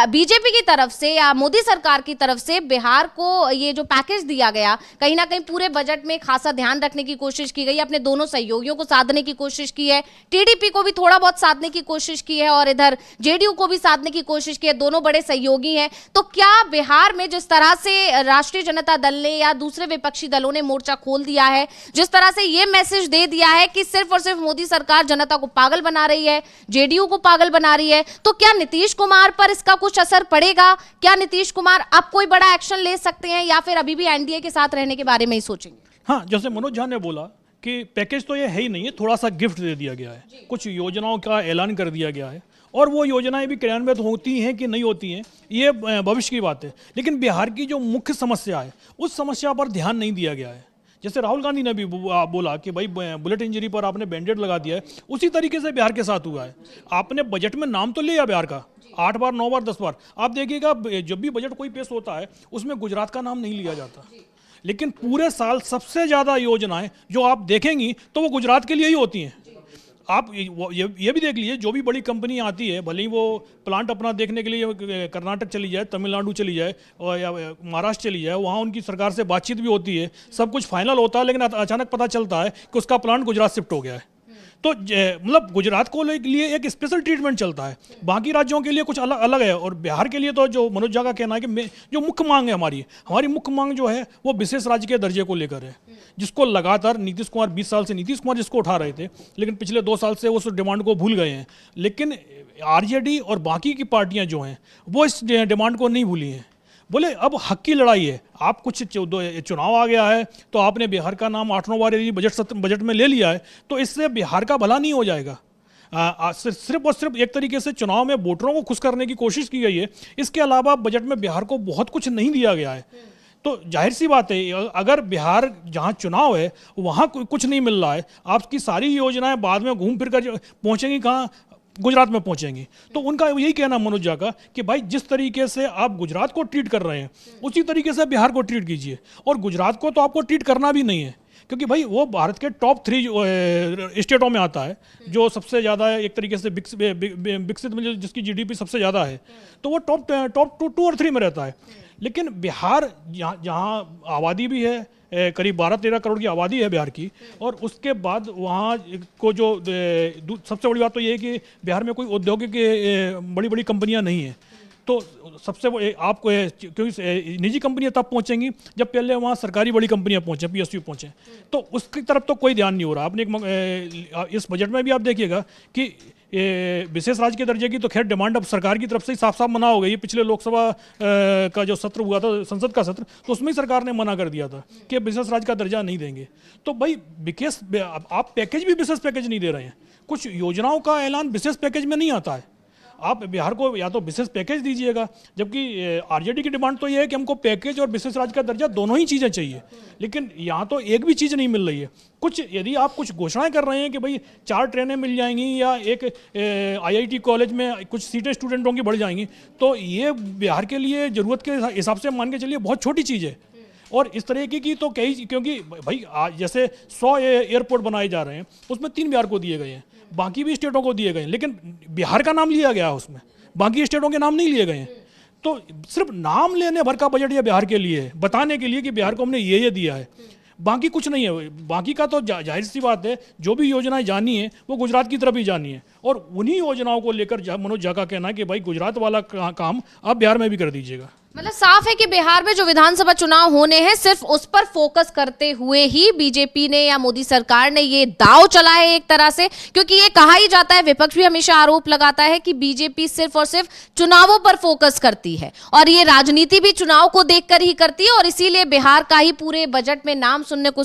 बीजेपी की तरफ से या मोदी सरकार की तरफ से बिहार को ये जो पैकेज दिया गया, कहीं ना कहीं पूरे बजट में खासा ध्यान रखने की कोशिश की गई, अपने दोनों सहयोगियों को साधने की कोशिश की है, टीडीपी को भी थोड़ा बहुत साधने की कोशिश की है और इधर जेडीयू को भी साधने की कोशिश की है, दोनों बड़े सहयोगी हैं, तो क्या बिहार में जिस तरह से राष्ट्रीय जनता दल ने या दूसरे विपक्षी दलों ने मोर्चा खोल दिया है, जिस तरह से ये मैसेज दे दिया है कि सिर्फ और सिर्फ मोदी सरकार जनता को पागल बना रही है, जेडीयू को पागल बना रही है, तो क्या नीतीश कुमार पर इसका कुछ असर पड़ेगा? क्या नीतीश कुमार अब कोई बड़ा एक्शन ले सकते हैं या फिर अभी भी एनडीए के साथ रहने के बारे में ही सोचेंगे? हाँ, जैसे मनोज झा ने बोला कि पैकेज तो ये है ही नहीं है, थोड़ा सा गिफ्ट दे दिया गया है, कुछ योजनाओं का ऐलान कर दिया गया है और वो योजनाएं भी क्रियान्वित होती हैं कि नहीं होती हैं ये भविष्य की बात है। लेकिन बिहार की जो मुख्य समस्या है उस समस्या पर ध्यान नहीं दिया गया है। जैसे राहुल गांधी ने भी बोला कि भाई बुलेट इंजरी पर आपने बैंडेड लगा दिया है, उसी तरीके से बिहार के साथ हुआ है। आपने बजट में नाम तो लिया बिहार का 8 बार 9 बार 10 बार, आप देखिएगा जब भी बजट कोई पेश होता है उसमें गुजरात का नाम नहीं लिया जाता, लेकिन पूरे साल सबसे ज़्यादा योजनाएं जो आप देखेंगी तो वो गुजरात के लिए ही होती हैं। आप ये भी देख लीजिए, जो भी बड़ी कंपनी आती है, भले ही वो प्लांट अपना देखने के लिए कर्नाटक चली जाए, तमिलनाडु चली जाए और या महाराष्ट्र चली जाए, वहाँ उनकी सरकार से बातचीत भी होती है, सब कुछ फाइनल होता है, लेकिन अचानक पता चलता है कि उसका प्लांट गुजरात शिफ्ट हो गया है। तो मतलब गुजरात को लिए एक स्पेशल ट्रीटमेंट चलता है, बाकी राज्यों के लिए कुछ अलग अलग है। और बिहार के लिए तो जो मनोज झा का कहना है कि जो मुख्य मांग है हमारी मुख्य मांग जो है वो विशेष राज्य के दर्जे को लेकर है, जिसको लगातार नीतीश कुमार 20 साल से नीतीश कुमार जिसको उठा रहे थे, लेकिन पिछले 2 साल से उस डिमांड को भूल गए हैं। लेकिन आरजेडी और बाकी की पार्टियां जो हैं वो इस डिमांड को नहीं भूली हैं। बोले अब हक की लड़ाई है, आप कुछ चुनाव आ गया है तो आपने बिहार का नाम 8-9 बार यदि बजट में ले लिया है तो इससे बिहार का भला नहीं हो जाएगा। सिर्फ और सिर्फ एक तरीके से चुनाव में वोटरों को खुश करने की कोशिश की गई है, इसके अलावा बजट में बिहार को बहुत कुछ नहीं दिया गया है। तो जाहिर सी बात है, अगर बिहार जहाँ चुनाव है वहाँ कुछ नहीं मिल रहा है, आपकी सारी योजनाएं बाद में घूम फिर कर पहुँचेंगी कहाँ? गुजरात में पहुंचेंगी। तो उनका यही कहना मनोज झा का कि भाई जिस तरीके से आप गुजरात को ट्रीट कर रहे हैं उसी तरीके से बिहार को ट्रीट कीजिए। और गुजरात को तो आपको ट्रीट करना भी नहीं है, क्योंकि भाई वो भारत के टॉप 3 स्टेटों में आता है, जो सबसे ज़्यादा एक तरीके से विकसित में जिसकी जीडीपी सबसे ज़्यादा है, तो वो टॉप 2 और 3 में रहता है। लेकिन बिहार जहाँ आबादी भी है, करीब 12-13 करोड़ की आबादी है बिहार की, और उसके बाद वहाँ को जो सबसे बड़ी बात तो ये है कि बिहार में कोई औद्योगिक बड़ी बड़ी कंपनियाँ नहीं हैं। तो सबसे आपको क्योंकि निजी कंपनियां तब पहुंचेंगी जब पहले वहाँ सरकारी बड़ी कंपनियां पहुंचे, पीएसयू पहुंचे, तो उसकी तरफ तो कोई ध्यान नहीं हो रहा। आपने इस बजट में भी आप देखिएगा कि विशेष राज्य के दर्जे की तो खैर डिमांड अब सरकार की तरफ से ही साफ साफ मना हो गई है। पिछले लोकसभा का जो सत्र हुआ था, संसद का सत्र, तो उसमें ही सरकार ने मना कर दिया था कि विशेष राज्य का दर्जा नहीं देंगे। तो भाई आप पैकेज भी विशेष पैकेज नहीं दे रहे हैं, कुछ योजनाओं का ऐलान विशेष पैकेज में नहीं आता है। आप बिहार को या तो विशेष पैकेज दीजिएगा, जबकि आरजेडी की डिमांड तो ये है कि हमको पैकेज और विशेष राज्य का दर्जा दोनों ही चीज़ें चाहिए, लेकिन यहाँ तो एक भी चीज़ नहीं मिल रही है। कुछ यदि आप कुछ घोषणाएं कर रहे हैं कि भाई 4 ट्रेनें मिल जाएंगी या एक आईआईटी कॉलेज में कुछ सीटें स्टूडेंटों की बढ़ जाएंगी, तो ये बिहार के लिए ज़रूरत के हिसाब से मान के चलिए बहुत छोटी चीज़ है। और इस तरीके की तो कई, क्योंकि भाई जैसे 100 एयरपोर्ट बनाए जा रहे हैं, उसमें 3 बिहार को दिए गए हैं, बाकी भी स्टेटों को दिए गए हैं, लेकिन बिहार का नाम लिया गया है उसमें, बाकी स्टेटों के नाम नहीं लिए गए हैं। तो सिर्फ नाम लेने भर का बजट ये बिहार के लिए है, बताने के लिए कि बिहार को हमने ये दिया है, बाकी कुछ नहीं है। बाकी का तो जाहिर सी बात है, जो भी योजनाएं जानी है वो गुजरात की तरफ ही जानी है, और उन्हीं योजनाओं को लेकर मनोज झा का कहना है कि भाई गुजरात वाला काम आप बिहार में भी कर दीजिएगा। मतलब साफ है कि बिहार में जो विधानसभा चुनाव होने हैं सिर्फ उस पर फोकस करते हुए ही बीजेपी ने या मोदी सरकार ने ये दांव चला है एक तरह से, क्योंकि ये कहा ही जाता है, विपक्ष भी हमेशा आरोप लगाता है कि बीजेपी सिर्फ और सिर्फ चुनावों पर फोकस करती है और ये राजनीति भी चुनाव को देखकर ही करती है, और इसीलिए बिहार का ही पूरे बजट में नाम सुनने को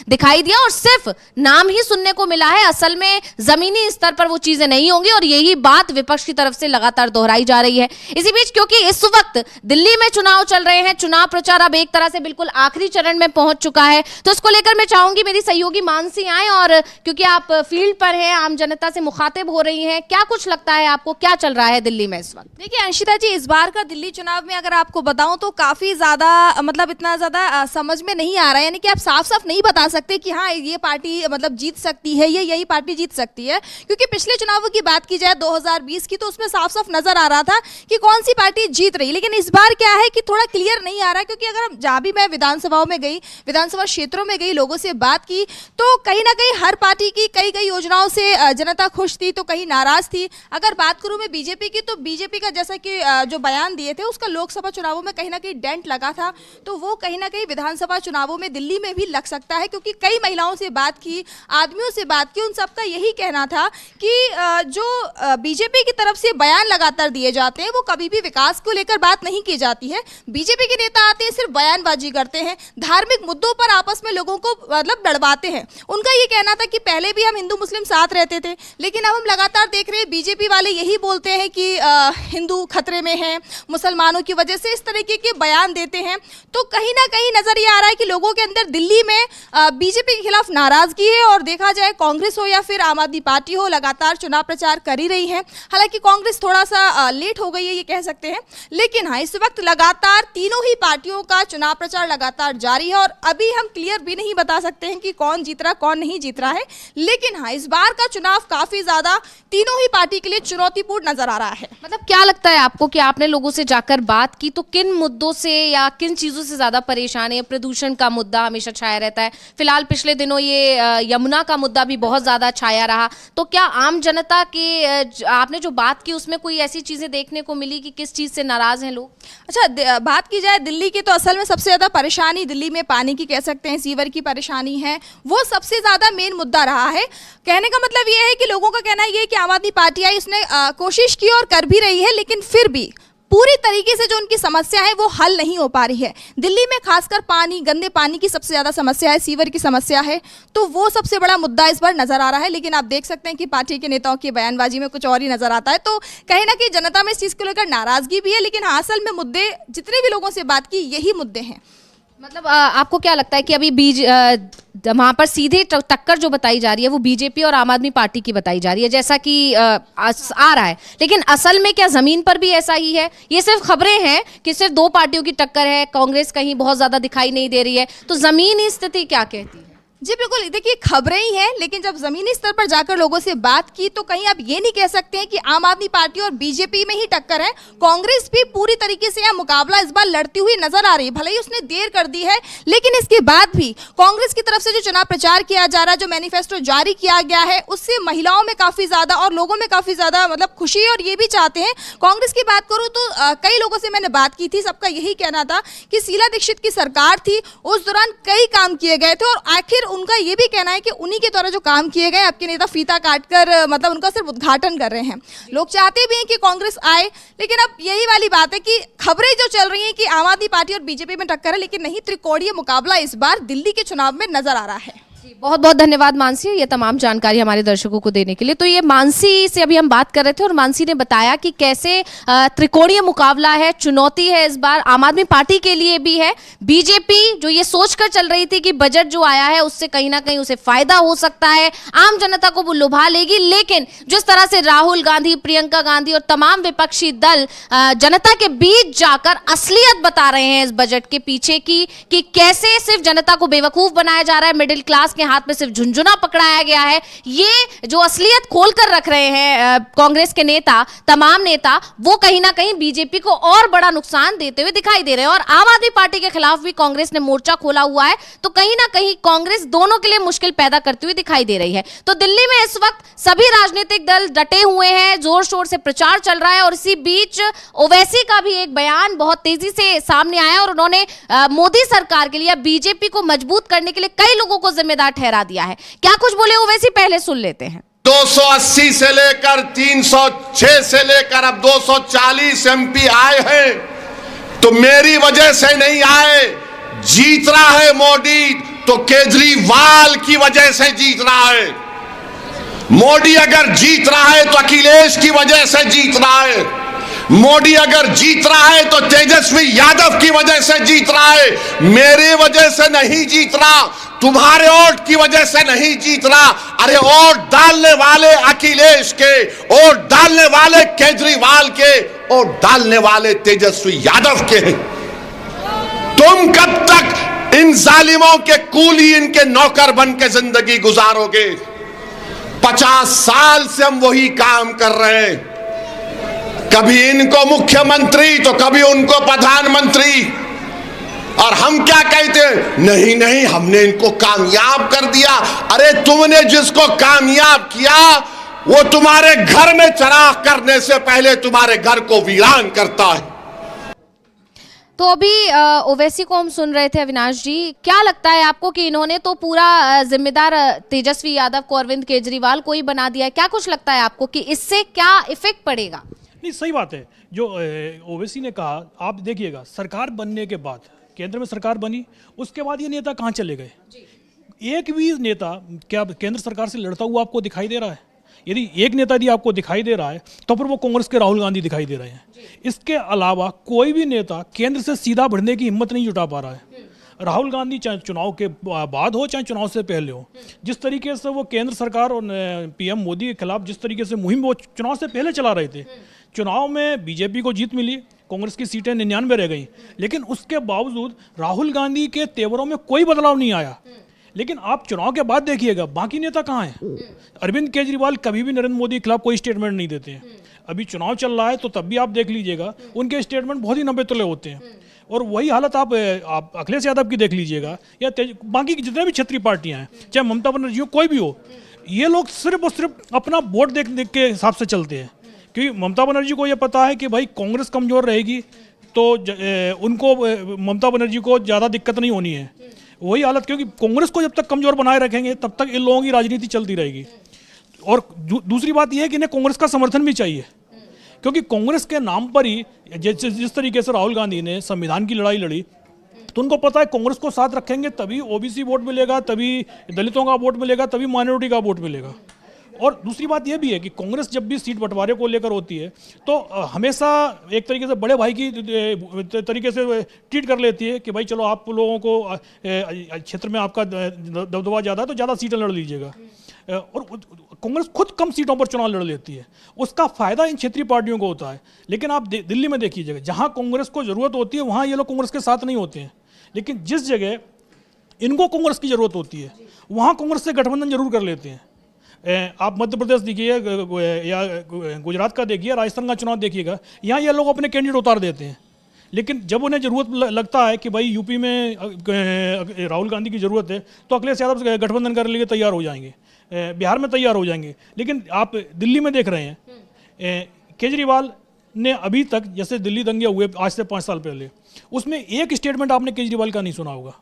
दिखाई दिया, और सिर्फ नाम ही सुनने को मिला है। असल में जमीनी स्तर पर वो चीजें नहीं होंगी, और यही बात विपक्ष की तरफ से लगातार दोहराई जा रही है। इसी बीच क्योंकि इस वक्त दिल्ली में चुनाव चल रहे हैं, चुनाव प्रचार अब एक तरह से बिल्कुल आखिरी चरण में पहुंच चुका है, तो इसको लेकर मैं चाहूंगी मेरी सहयोगी मानसी आए, और क्योंकि आप फील्ड पर हैं, आम जनता से मुखातिब हो रही हैं, क्या कुछ लगता है आपको, क्या चल रहा है दिल्ली में इस वक्त? देखिए अंशिता जी, इस बार का दिल्ली चुनाव में अगर आपको बताऊं तो काफी ज्यादा मतलब इतना ज्यादा समझ में नहीं आ रहा है, यानी कि आप साफ साफ नहीं बता सकते कि हाँ ये पार्टी मतलब जीत सकती है, यही पार्टी जीत सकती है, क्योंकि पिछले चुनावों की बात की जाए 2020 की, तो उसमें साफ साफ नजर आ रहा था कि कौन सी पार्टी जीत रही। लेकिन इस बार क्या है कि थोड़ा क्लियर नहीं आ रहा है, क्योंकि अगर जहां भी मैं विधानसभाओं में गई, विधानसभा क्षेत्रों में गई, लोगों से बात की, तो कहीं ना कहीं हर पार्टी की कई कई योजनाओं से जनता खुश थी तो कहीं नाराज थी। अगर बात करूं मैं बीजेपी की, तो बीजेपी का जैसा कि जो बयान दिए थे उसका लोकसभा चुनावों में कहीं ना कहीं डेंट लगा था, तो वो कहीं ना कहीं विधानसभा चुनावों में दिल्ली में भी लग सकता है। क्योंकि कई महिलाओं से बात की, आदमियों से बात की, उन सबका यही कहना था कि जो बीजेपी की तरफ से बयान लगातार दिए जाते हैं वो कभी भी विकास को लेकर बात नहीं की जाती है। बीजेपी के नेता आते हैं, सिर्फ बयानबाजी करते हैं, धार्मिक मुद्दों पर आपस में लोगों को मतलब लड़वाते हैं। उनका ये कहना था कि पहले भी हम हिंदू मुस्लिम साथ रहते थे, लेकिन अब हम लगातार देख रहे हैं बीजेपी वाले यही बोलते हैं कि हिंदू खतरे में हैं, मुसलमानों की वजह से, इस तरीके के बयान देते हैं। तो कहीं ना कहीं नजर ये आ रहा है कि लोगों के अंदर दिल्ली में बीजेपी के खिलाफ नाराजगी है, और देखा जाए कांग्रेस हो या फिर आम आदमी पार्टी हो, लगातार चुनाव प्रचार कर ही रही है। हालांकि कांग्रेस थोड़ा सा लेट हो गई है ये कह सकते हैं, लेकिन हाँ इस वक्त लगातार तीनों ही पार्टियों का चुनाव प्रचार लगातार जारी है, और अभी हम क्लियर भी नहीं बता सकते हैं कि कौन जीत रहा कौन नहीं जीत रहा है। लेकिन हाँ इस बार का चुनाव काफी ज्यादा तीनों ही पार्टी के लिए चुनौतीपूर्ण नजर आ रहा है। मतलब क्या लगता है आपको कि आपने लोगों से जाकर बात की तो किन मुद्दों से या किन चीजों से ज्यादा परेशान है? प्रदूषण का मुद्दा हमेशा छाया रहता है, फिलहाल पिछले दिनों ये यमुना का मुद्दा भी बहुत ज्यादा छाया रहा, तो क्या आम जनता के आपने जो बात की उसमें कोई ऐसी चीजें देखने को मिली कि किस चीज से नाराज हैं लोग? अच्छा, बात की जाए दिल्ली की, तो असल में सबसे ज्यादा परेशानी दिल्ली में पानी की कह सकते हैं, सीवर की परेशानी है, वो सबसे ज्यादा मेन मुद्दा रहा है। कहने का मतलब ये है कि लोगों का कहना ये है कि आम आदमी पार्टी आई, उसने कोशिश की और कर भी रही है, लेकिन फिर भी पूरी तरीके से जो उनकी समस्या है वो हल नहीं हो पा रही है। दिल्ली में खासकर पानी, गंदे पानी की सबसे ज़्यादा समस्या है, सीवर की समस्या है, तो वो सबसे बड़ा मुद्दा इस बार नजर आ रहा है। लेकिन आप देख सकते हैं कि पार्टी के नेताओं की बयानबाजी में कुछ और ही नजर आता है, तो कहीं ना कहीं जनता में इस चीज़ को लेकर नाराजगी भी है। लेकिन हाँ असल में मुद्दे, जितने भी लोगों से बात की, यही मुद्दे हैं। मतलब आपको क्या लगता है कि अभी वहां पर सीधे टक्कर जो बताई जा रही है वो बीजेपी और आम आदमी पार्टी की बताई जा रही है, जैसा कि आ रहा है, लेकिन असल में क्या जमीन पर भी ऐसा ही है? ये सिर्फ खबरें हैं कि सिर्फ दो पार्टियों की टक्कर है, कांग्रेस कहीं बहुत ज्यादा दिखाई नहीं दे रही है, तो जमीनी स्थिति क्या कहती है? जी बिल्कुल, देखिए खबरें ही हैं, लेकिन जब जमीनी स्तर पर जाकर लोगों से बात की तो कहीं आप ये नहीं कह सकते हैं कि आम आदमी पार्टी और बीजेपी में ही टक्कर है। कांग्रेस भी पूरी तरीके से यह मुकाबला इस बार लड़ती हुई नजर आ रही है। भले ही उसने देर कर दी है, लेकिन इसके बाद भी कांग्रेस की तरफ से जो चुनाव प्रचार किया जा रहा है, जो मैनिफेस्टो जारी किया गया है, उससे महिलाओं में काफी ज्यादा और लोगों में काफी ज्यादा मतलब खुशी है, और ये भी चाहते हैं। कांग्रेस की बात करूं तो कई लोगों से मैंने बात की थी, सबका यही कहना था कि शीला दीक्षित की सरकार थी, उस दौरान कई काम किए गए थे, और आखिर उनका ये भी कहना है कि उन्हीं के द्वारा जो काम किए गए, आपके नेता फीता काटकर मतलब उनका सिर्फ उद्घाटन कर रहे हैं। लोग चाहते भी हैं कि कांग्रेस आए, लेकिन अब यही वाली बात है कि खबरें जो चल रही हैं कि आम आदमी पार्टी और बीजेपी में टक्कर है, लेकिन नहीं, त्रिकोणीय मुकाबला इस बार दिल्ली के चुनाव में नजर आ रहा है। बहुत बहुत धन्यवाद मानसी, ये तमाम जानकारी हमारे दर्शकों को देने के लिए। तो ये मानसी से अभी हम बात कर रहे थे, और मानसी ने बताया कि कैसे त्रिकोणीय मुकाबला है, चुनौती है इस बार, आम आदमी पार्टी के लिए भी है। बीजेपी जो ये सोचकर चल रही थी कि बजट जो आया है उससे कहीं ना कहीं उसे फायदा हो सकता है, आम जनता को वो लुभा लेगी, लेकिन जिस तरह से राहुल गांधी, प्रियंका गांधी और तमाम विपक्षी दल जनता के बीच जाकर असलियत बता रहे हैं इस बजट के पीछे की, कि कैसे सिर्फ जनता को बेवकूफ बनाया जा रहा है, मिडिल क्लास के हाथ में सिर्फ झुंझुना पकड़ाया गया है, ये जो असलियत खोलकर रख रहे हैं कांग्रेस के नेता, तमाम नेता, वो कहीं ना कहीं बीजेपी को और बड़ा नुकसान देते हुए दिखाई दे रहे हैं। और आम आदमी पार्टी के खिलाफ भी कांग्रेस ने मोर्चा खोला हुआ है, तो कहीं ना कहीं कांग्रेस दोनों के लिए मुश्किल पैदा करती हुई दिखाई दे रही है। तो दिल्ली में इस वक्त सभी राजनीतिक दल डटे हुए हैं, जोर शोर से प्रचार चल रहा है, और इसी बीच ओवैसी का भी एक बयान बहुत तेजी से सामने आया, और उन्होंने मोदी सरकार के लिए, बीजेपी को मजबूत करने के लिए कई लोगों को जिम्मेदार ठहरा दिया है। क्या कुछ बोले ओवैसी, पहले सुन लेते हैं। 280 से लेकर 306 से लेकर अब 240 एमपी आए हैं, तो मेरी वजह से नहीं आए। जीत रहा है मोदी तो केजरीवाल की वजह से जीत रहा है। मोदी अगर जीत रहा है तो अखिलेश की वजह से जीत रहा है। मोदी अगर जीत रहा है तो तेजस्वी यादव की वजह से जीत रहा है। मेरे वजह से नहीं जीत रहा, तुम्हारे वोट की वजह से नहीं जीत रहा। अरे वोट डालने वाले अखिलेश के, वोट डालने वाले केजरीवाल के, वोट डालने वाले तेजस्वी यादव के हैं। तुम कब तक इन जालिमों के कूली, इनके नौकर बन के जिंदगी गुजारोगे? 50 साल से हम वही काम कर रहे हैं, कभी इनको मुख्यमंत्री तो कभी उनको प्रधानमंत्री, और हम क्या कहते हैं, नहीं नहीं हमने इनको कामयाब कर दिया। अरे तुमने जिसको कामयाब किया वो तुम्हारे घर में चराग करने से पहले तुम्हारे घर को वीरान करता है। तो अभी ओवैसी को हम सुन रहे थे अविनाश जी, क्या लगता है आपको कि इन्होंने तो पूरा जिम्मेदार तेजस्वी यादव को अरविंद केजरीवाल को ही बना दिया है? क्या कुछ लगता है आपको कि इससे क्या इफेक्ट पड़ेगा? नहीं, सही बात है जो ओवैसी ने कहा। आप देखिएगा, सरकार बनने के बाद, केंद्र में सरकार बनी, उसके बाद ये नेता कहाँ चले गए? एक भी नेता क्या केंद्र सरकार से लड़ता हुआ आपको दिखाई दे रहा है? यदि एक नेता यदि आपको दिखाई दे रहा है तो फिर वो कांग्रेस के राहुल गांधी दिखाई दे रहे हैं। इसके अलावा कोई भी नेता केंद्र से सीधा बढ़ने की हिम्मत नहीं जुटा पा रहा है। राहुल गांधी चाहे चुनाव के बाद हो चाहे चुनाव से पहले हो, जिस तरीके से वो केंद्र सरकार और पीएम मोदी के खिलाफ जिस तरीके से मुहिम वो चुनाव से पहले चला रहे थे, चुनाव में बीजेपी को जीत मिली, कांग्रेस की सीटें 99 रह गई, लेकिन उसके बावजूद राहुल गांधी के तेवरों में कोई बदलाव नहीं आया। लेकिन आप चुनाव के बाद देखिएगा बाकी नेता कहाँ हैं? अरविंद केजरीवाल कभी भी नरेंद्र मोदी के खिलाफ कोई स्टेटमेंट नहीं देते हैं। अभी चुनाव चल रहा है तो तब भी आप देख लीजिएगा उनके स्टेटमेंट बहुत ही नब्बे तुले होते हैं। और वही हालत आप अखिलेश यादव की देख लीजिएगा या बाकी जितने भी क्षेत्रीय पार्टियां हैं, चाहे ममता बनर्जी हो, कोई भी हो, ये लोग सिर्फ और सिर्फ अपना वोट देख देख के हिसाब से चलते हैं। क्योंकि ममता बनर्जी को ये पता है कि भाई कांग्रेस कमजोर रहेगी तो उनको, ममता बनर्जी को ज़्यादा दिक्कत नहीं होनी है। वही हालत, क्योंकि कांग्रेस को जब तक कमजोर बनाए रखेंगे तब तक इन लोगों की राजनीति चलती रहेगी। और दूसरी बात यह है कि इन्हें कांग्रेस का समर्थन भी चाहिए, क्योंकि कांग्रेस के नाम पर ही जिस तरीके से राहुल गांधी ने संविधान की लड़ाई लड़ी, तो उनको पता है कांग्रेस को साथ रखेंगे तभी ओबीसी वोट मिलेगा, तभी दलितों का वोट मिलेगा, तभी माइनॉरिटी का वोट मिलेगा। और दूसरी बात यह भी है कि कांग्रेस जब भी सीट बंटवारे को लेकर होती है तो हमेशा एक तरीके से बड़े भाई की तरीके से ट्रीट कर लेती है कि भाई चलो आप लोगों को क्षेत्र में आपका दबदबा ज़्यादा है तो ज़्यादा सीटें लड़ लीजिएगा। और कांग्रेस खुद कम सीटों पर चुनाव लड़ लेती है, उसका फायदा इन क्षेत्रीय पार्टियों को होता है। लेकिन आप दिल्ली में देखिएगा, जहाँ कांग्रेस को ज़रूरत होती है वहाँ ये लोग कांग्रेस के साथ नहीं होते हैं, लेकिन जिस जगह इनको कांग्रेस की ज़रूरत होती है वहाँ कांग्रेस से गठबंधन जरूर कर लेते हैं। आप मध्य प्रदेश देखिए या गुजरात का देखिए, राजस्थान का चुनाव देखिएगा, यहाँ ये लोग अपने कैंडिडेट उतार देते हैं। लेकिन जब उन्हें ज़रूरत लगता है कि भाई यूपी में राहुल गांधी की ज़रूरत है तो अखिलेश यादव से गठबंधन करने के लिए तैयार हो जाएंगे, बिहार में तैयार हो जाएंगे। लेकिन आप दिल्ली में देख रहे हैं, केजरीवाल ने अभी तक, जैसे दिल्ली दंगे हुए आज से 5 साल पहले, उसमें एक स्टेटमेंट आपने केजरीवाल का नहीं सुना होगा,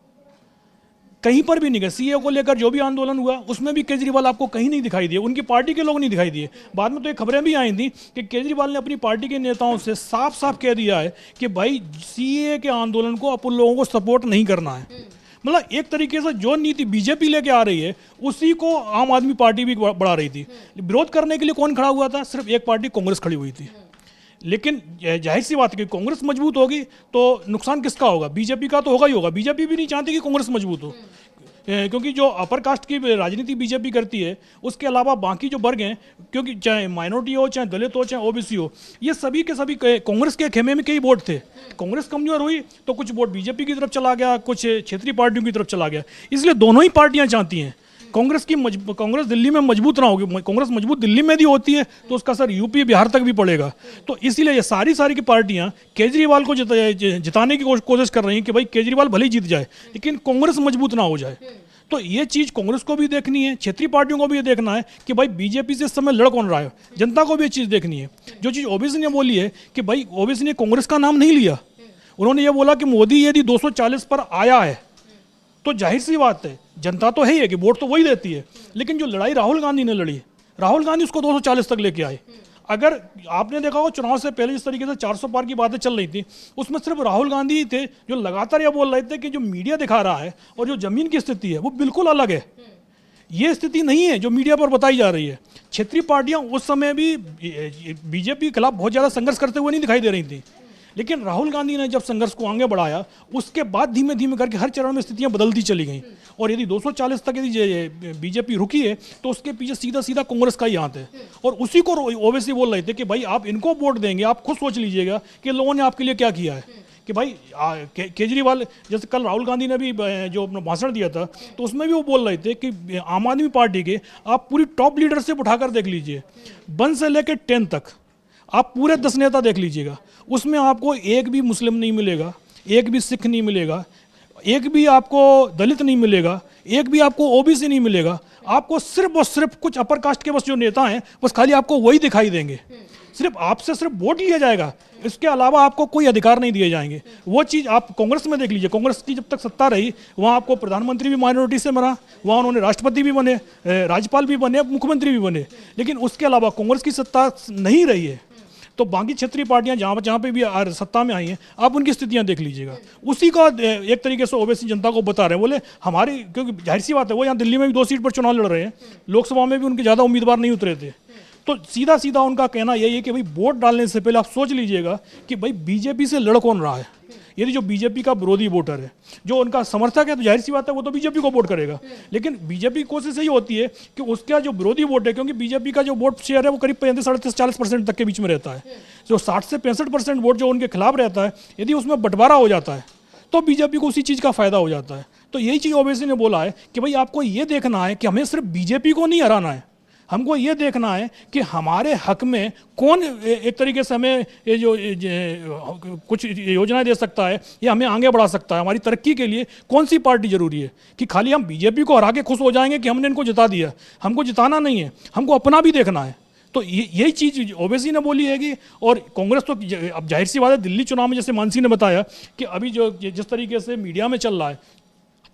कहीं पर भी नहीं गए। सीए को लेकर जो भी आंदोलन हुआ उसमें भी केजरीवाल आपको कहीं नहीं दिखाई दिए, उनकी पार्टी के लोग नहीं दिखाई दिए। बाद में तो ये खबरें भी आई थी कि केजरीवाल ने अपनी पार्टी के नेताओं से साफ साफ कह दिया है कि भाई सीए के आंदोलन को अपन लोगों को सपोर्ट नहीं करना है। मतलब एक तरीके से जो नीति बीजेपी लेके आ रही है उसी को आम आदमी पार्टी भी बढ़ा रही थी। विरोध करने के लिए कौन खड़ा हुआ था? सिर्फ एक पार्टी कांग्रेस खड़ी हुई थी। लेकिन जाहिर सी बात है कि कांग्रेस मजबूत होगी तो नुकसान किसका होगा? बीजेपी का तो होगा ही होगा। बीजेपी भी नहीं चाहती कि कांग्रेस मजबूत हो, क्योंकि जो अपर कास्ट की राजनीति बीजेपी करती है, उसके अलावा बाकी जो वर्ग हैं, क्योंकि चाहे माइनॉरिटी हो, चाहे दलित हो, चाहे ओबीसी हो, ये सभी के सभी कांग्रेस के खेमे में कई वोट थे। कांग्रेस कमजोर हुई तो कुछ वोट बीजेपी की तरफ चला गया, कुछ क्षेत्रीय पार्टियों की तरफ चला गया। इसलिए दोनों ही पार्टियां चाहती हैं कांग्रेस दिल्ली में मजबूत ना होगी। कांग्रेस मजबूत दिल्ली में भी होती है तो उसका असर यूपी बिहार तक भी पड़ेगा। तो इसीलिए ये सारी की पार्टियां केजरीवाल को जिताने की कोशिश कर रही हैं कि भाई केजरीवाल भले ही जीत जाए लेकिन कांग्रेस मजबूत ना हो जाए। तो ये चीज़ कांग्रेस को भी देखनी है, क्षेत्रीय पार्टियों को भी ये देखना है कि भाई बीजेपी से इस समय लड़ कौन रहा है। जनता को भी ये चीज़ देखनी है। जो चीज़ ओबीसी ने बोली है कि भाई ओबीसी ने कांग्रेस का नाम नहीं लिया, उन्होंने ये बोला कि मोदी यदि 240 पर आया है तो जाहिर सी बात है, जनता तो है ही है कि वोट तो वही देती है। लेकिन जो लड़ाई राहुल गांधी ने लड़ी, राहुल गांधी उसको 240 तक लेके आए। अगर आपने देखा हो चुनाव से पहले जिस तरीके से 400 पार की बातें चल रही थी, उसमें सिर्फ राहुल गांधी ही थे जो लगातार ये बोल रहे थे कि जो मीडिया दिखा रहा है और जो जमीन की स्थिति है वो बिल्कुल अलग है। ये स्थिति नहीं है जो मीडिया पर बताई जा रही है। क्षेत्रीय पार्टियां उस समय भी बीजेपी के खिलाफ बहुत ज़्यादा संघर्ष करते हुए नहीं दिखाई दे रही थी, लेकिन राहुल गांधी ने जब संघर्ष को आगे बढ़ाया उसके बाद धीमे धीमे करके हर चरण में स्थितियां बदलती चली गई। और यदि 240 तक यदि बीजेपी रुकी है तो उसके पीछे सीधा सीधा कांग्रेस का ही हाथ है। और उसी को ओवैसी बोल रहे थे कि भाई आप इनको वोट देंगे, आप खुद सोच लीजिएगा कि लोगों ने आपके लिए क्या किया है, कि भाई केजरीवाल, जैसे कल राहुल गांधी ने भी जो अपना भाषण दिया था तो उसमें भी वो बोल रहे थे कि आम आदमी पार्टी के आप पूरी टॉप लीडरशिप उठाकर देख लीजिए, 1 से लेकर 10 तक आप पूरे 10 नेता देख लीजिएगा, उसमें आपको एक भी मुस्लिम नहीं मिलेगा, एक भी सिख नहीं मिलेगा, एक भी आपको दलित नहीं मिलेगा, एक भी आपको ओबीसी नहीं मिलेगा। आपको सिर्फ और सिर्फ कुछ अपर कास्ट के बस जो नेता हैं बस खाली आपको वही दिखाई देंगे। सिर्फ आपसे सिर्फ वोट लिया जाएगा, इसके अलावा आपको कोई अधिकार नहीं दिए जाएंगे। वो चीज़ आप कांग्रेस में देख लीजिए, कांग्रेस की जब तक सत्ता रही वहाँ आपको प्रधानमंत्री भी माइनॉरिटी से बना, वहाँ उन्होंने राष्ट्रपति भी बने, राज्यपाल भी बने, मुख्यमंत्री भी बने, लेकिन उसके अलावा कांग्रेस की सत्ता नहीं रही है। तो बाकी क्षेत्रीय पार्टियां जहाँ पे भी सत्ता में आई हैं, आप उनकी स्थितियां देख लीजिएगा। उसी का एक तरीके से ओवैसी जनता को बता रहे हैं, बोले हमारी, क्योंकि जाहिर सी बात है वो यहाँ दिल्ली में भी 2 सीट पर चुनाव लड़ रहे हैं, लोकसभा में भी उनके ज़्यादा उम्मीदवार नहीं उतरे थे। तो सीधा सीधा उनका कहना यही है कि भाई वोट डालने से पहले आप सोच लीजिएगा कि भाई बीजेपी से लड़ कौन रहा है। यदि जो बीजेपी का विरोधी वोटर है, जो उनका समर्थक है, तो जाहिर सी बात है वो तो बीजेपी को वोट करेगा। लेकिन बीजेपी की कोशिश यही होती है कि उसका जो विरोधी वोट है, क्योंकि बीजेपी का जो वोट शेयर है वो करीब 35-40% तक के बीच में रहता है, जो 60 से 65% वोट जो उनके खिलाफ रहता है, यदि उसमें बंटवारा हो जाता है तो बीजेपी को उसी चीज़ का फायदा हो जाता है। तो यही चीज़ ओवैसी ने बोला है कि भाई आपको ये देखना है कि हमें सिर्फ बीजेपी को नहीं हराना है, हमको ये देखना है कि हमारे हक में कौन एक तरीके से हमें ये जो कुछ योजनाएं दे सकता है या हमें आगे बढ़ा सकता है, हमारी तरक्की के लिए कौन सी पार्टी जरूरी है। कि खाली हम बीजेपी को हरा के खुश हो जाएंगे कि हमने इनको जिता दिया, हमको जिताना नहीं है, हमको अपना भी देखना है। तो यही चीज़ ओवैसी ने बोली है कि, और कांग्रेस तो अब जाहिर सी बात है दिल्ली चुनाव में, जैसे मानसी ने बताया कि अभी जो जिस तरीके से मीडिया में चल रहा है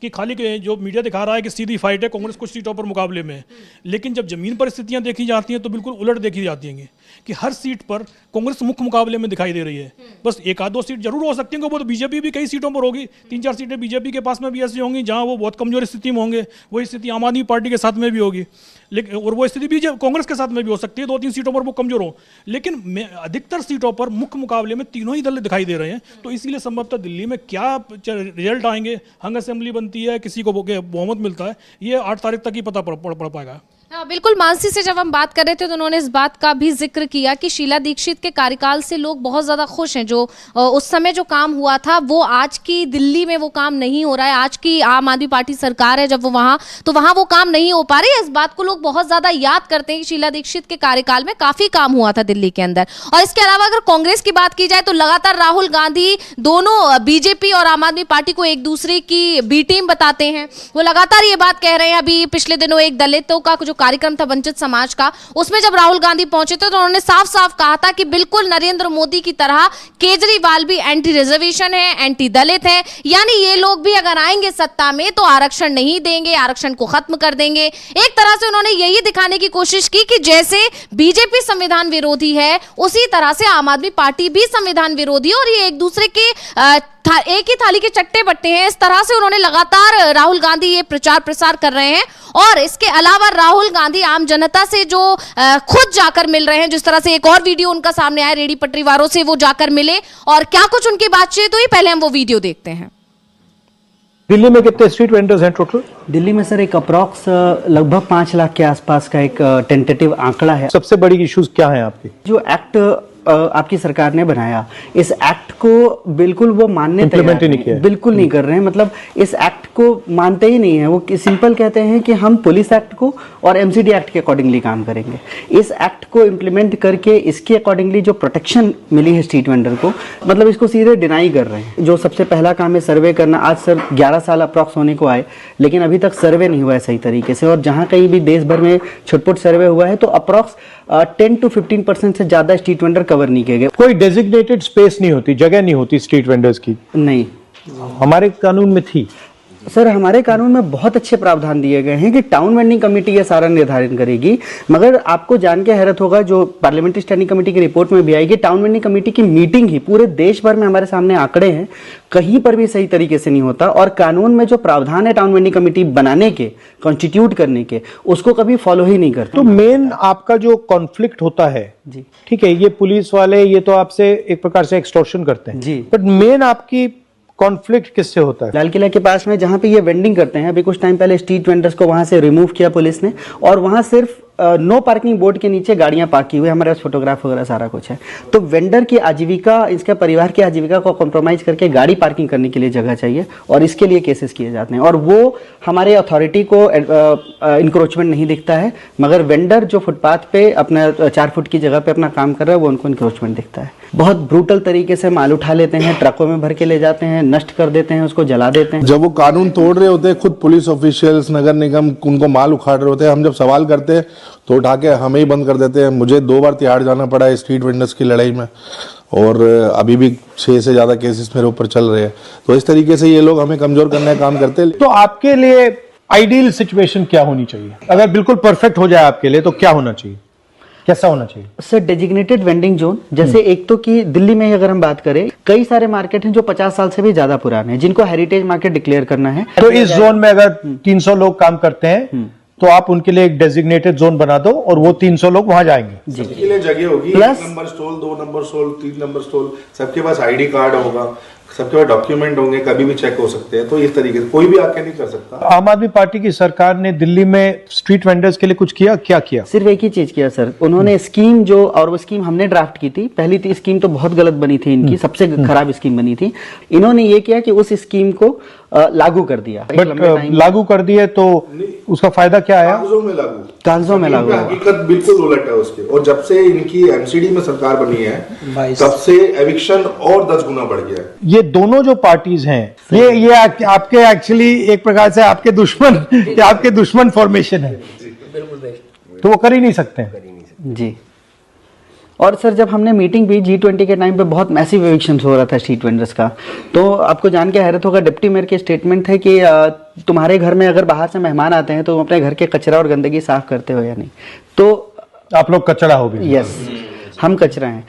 कि खाली जो मीडिया दिखा रहा है कि सीधी फाइट है, कांग्रेस कुछ सीटों पर मुकाबले में, लेकिन जब जमीन पर स्थितियां देखी जाती हैं तो बिल्कुल उलट देखी जाती हैं कि हर सीट पर कांग्रेस मुख्य मुकाबले में दिखाई दे रही है। बस 1-2 सीट जरूर हो सकती हैं, वो तो बीजेपी भी कई सीटों पर होगी, 3-4 सीटें बीजेपी के पास में भी ऐसी होंगी जहां वो बहुत कमजोर स्थिति में होंगे, वही स्थिति आम आदमी पार्टी के साथ में भी होगी, लेकिन और वो स्थिति भी कांग्रेस के साथ में भी हो सकती है, 2-3 सीटों पर वो कमजोर हो, लेकिन अधिकतर सीटों पर मुख्य मुकाबले में तीनों ही दल दिखाई दे रहे हैं। तो इसीलिए संभवतः दिल्ली में क्या रिजल्ट आएंगे, हंग असेंबली बनती है, किसी को बहुमत मिलता है, ये 8 तारीख तक ही पता पड़ पाएगा। हाँ, बिल्कुल। मानसी से जब हम बात कर रहे थे तो उन्होंने इस बात का भी जिक्र किया कि शीला दीक्षित के कार्यकाल से लोग बहुत ज्यादा खुश हैं। जो उस समय जो काम हुआ था वो आज की दिल्ली में वो काम नहीं हो रहा है। आज की आम आदमी पार्टी सरकार है जब वो वहां वो काम नहीं हो पा रही है। इस बात को लोग बहुत ज्यादा याद करते हैं कि शीला दीक्षित के कार्यकाल में काफी काम हुआ था दिल्ली के अंदर। और इसके अलावा अगर कांग्रेस की बात की जाए तो लगातार राहुल गांधी दोनों बीजेपी और आम आदमी पार्टी को एक दूसरे की बी टीम बताते हैं। वो लगातार ये बात कह रहे हैं। अभी पिछले दिनों एक दलितों का जो कार्यक्रम था वंचित समाज का, उसमें जब राहुल गांधी पहुंचे थे तो उन्होंने साफ साफ कहा था कि बिल्कुल नरेंद्र मोदी की तरह केजरीवाल भी एंटी रिजर्वेशन है, एंटी दलित है, यानी ये लोग भी अगर आएंगे सत्ता में तो आरक्षण नहीं देंगे, आरक्षण को खत्म कर देंगे। एक तरह से उन्होंने यही दिखाने की कोशिश की कि जैसे बीजेपी संविधान विरोधी है उसी तरह से आम आदमी पार्टी भी संविधान विरोधी है और ये एक दूसरे के एक ही थाली के चट्टे बट्टे हैं। इस तरह से उन्होंने लगातार राहुल गांधी ये प्रचार प्रसार कर रहे हैं। और इसके अलावा राहुल गांधी आम जनता से जो खुद जाकर मिल रहे हैं, जिस तरह से एक और वीडियो उनका सामने आया, रेडी पटरी वालों से वो जाकर मिले और क्या कुछ उनकी बातचीत हुई, पहले हम वो वीडियो देखते हैं। दिल्ली में कितने स्ट्रीट वेंडर्स हैं टोटल? दिल्ली में सर एक अप्रॉक्स लगभग 5 लाख के आसपास का एक टेंटेटिव आंकड़ा है। सबसे बड़ी इश्यूज क्या है आपकी? जो एक्ट आपकी सरकार ने बनाया, इस एक्ट को बिल्कुल वो मानने इम्प्लीमेंट ही नहीं किया, बिल्कुल नहीं कर रहे हैं। मतलब इस एक्ट को मानते ही नहीं है। वो सिंपल कहते हैं कि हम पुलिस एक्ट को और एमसीडी एक्ट के अकॉर्डिंगली काम करेंगे। इस एक्ट को इम्प्लीमेंट करके इसके अकॉर्डिंगली जो प्रोटेक्शन मिली है स्ट्रीट वेंडर को, मतलब इसको सीधे डिनाई कर रहे हैं। जो सबसे पहला काम है सर्वे करना। आज सर 11 साल अप्रॉक्स होने को आए, लेकिन अभी तक सर्वे नहीं हुआ है सही तरीके से। और जहाँ कहीं भी देश भर में छुटपुट सर्वे हुआ है तो अप्रॉक्स 10 to 15% से ज्यादा स्ट्रीट वेंडर कवर नहीं किए गए। कोई डेजिग्नेटेड स्पेस नहीं होती, जगह नहीं होती स्ट्रीट वेंडर्स की? नहीं, हमारे कानून में थी सर। हमारे कानून में बहुत अच्छे प्रावधान दिए गए हैं कि टाउन वेंडिंग कमेटी ये सारा निर्धारित करेगी। मगर आपको जान के हैरत होगा, जो पार्लियामेंट्री स्टैंडिंग कमेटी की रिपोर्ट में भी आएगी, टाउन वेंडिंग कमेटी की मीटिंग ही पूरे देश भर में हमारे सामने आंकड़े हैं, कहीं पर भी सही तरीके से नहीं होता। और कानून में जो प्रावधान है टाउन वेंडिंग कमेटी बनाने के, कॉन्स्टिट्यूट करने के, उसको कभी फॉलो ही नहीं करते। तो मेन आपका जो कॉन्फ्लिक्ट होता है जी, ठीक है, ये पुलिस वाले ये तो आपसे एक प्रकार से एक्सटॉर्शन करते हैं जी, बट मेन आपकी कॉन्फ्लिक्ट किससे होता है? लाल किला के पास में जहां पे ये वेंडिंग करते हैं, अभी कुछ टाइम पहले स्ट्रीट वेंडर्स को वहां से रिमूव किया पुलिस ने और वहां सिर्फ नो पार्किंग बोर्ड के नीचे गाड़ियां पार्क की हुई, हमारे पास फोटोग्राफ वगैरह सारा कुछ है। तो वेंडर की आजीविका, इसके परिवार की आजीविका को कॉम्प्रोमाइज करके गाड़ी पार्किंग करने के लिए जगह चाहिए और इसके लिए केसेस किए जाते हैं, और वो हमारे अथॉरिटी को इंक्रोचमेंट नहीं दिखता है, मगर वेंडर जो फुटपाथ पे अपना 4 फुट की जगह पे अपना काम कर रहा है वो उनको इंक्रोचमेंट दिखता है। बहुत ब्रूटल तरीके से माल उठा लेते हैं, ट्रकों में भर के ले जाते हैं, नष्ट कर देते हैं, उसको जला देते हैं। जब वो कानून तोड़ रहे होते हैं, खुद पुलिस ऑफिशियल्स, नगर निगम उनको माल उखाड़ रहे होते हैं, हम जब सवाल करते हैं तो उठा के हमें ही बंद कर देते हैं। मुझे 2 बार तिहाड़ जाना पड़ा है स्ट्रीट वेंडर्स की लड़ाई में, और अभी भी 6 से ज्यादा केसेस मेरे ऊपर चल रहे हैं। तो इस तरीके से ये लोग हमें कमजोर करने का काम करते हैं। तो आपके लिए आइडियल सिचुएशन क्या होनी चाहिए? अगर बिल्कुल परफेक्ट हो जाए आपके लिए तो क्या होना चाहिए, कैसा होना चाहिए? सर, डेजिग्नेटेड वेंडिंग जोन, जैसे एक तो कि दिल्ली में ही अगर हम बात करें, कई सारे मार्केट हैं जो 50 साल से भी ज्यादा पुराने हैं, जिनको हेरिटेज मार्केट डिक्लेयर करना है। तो इस जोन में अगर 300 लोग काम करते हैं तो आप उनके लिए एक डेजिग्नेटेड जोन बना दो और वो 300 लोग वहां जाएंगे। सबके लिए जगह होगी, 1 number stall, 2 number stall, 3 number stall, सबके पास आईडी कार्ड होगा, सबके पास डॉक्यूमेंट होंगे, कभी भी चेक हो सकते हैं। तो इस तरीके से कोई भी आके नहीं कर सकता। आम आदमी पार्टी की सरकार ने दिल्ली में स्ट्रीट वेंडर्स के लिए कुछ किया? क्या किया? सिर्फ एक ही चीज किया सर, उन्होंने स्कीम जो, और वो स्कीम हमने ड्राफ्ट की थी, पहली स्कीम तो बहुत गलत बनी थी इनकी, सबसे खराब स्कीम बनी थी। इन्होंने ये किया कि उस स्कीम को लागू कर दिया। बट लागू कर दिए तो उसका फायदा क्या आया? कागजों में लागू, कागजों में लागू। हकीकत बिल्कुल उलट है उसके। और जब से इनकी एमसीडी में सरकार बनी है तब से एविक्शन और 10 गुना बढ़ गया है। ये दोनों जो पार्टीज हैं, ये आपके एक्चुअली एक प्रकार से आपके दुश्मन फॉर्मेशन है, तो वो कर ही नहीं सकते हैं। जी। और सर, जब हमने मीटिंग भी G20 के टाइम पे बहुत मैसिव एविक्शंस हो रहा था स्ट्रीट वेंडर्स का, तो आपको जान के हैरत होगा, डिप्टी मेयर के स्टेटमेंट है कि तुम्हारे घर में अगर बाहर से मेहमान आते हैं तो तुम अपने घर के कचरा और गंदगी साफ करते हो या नहीं? तो आप लोग कचरा हो गए। यस, हम कचरा हैं।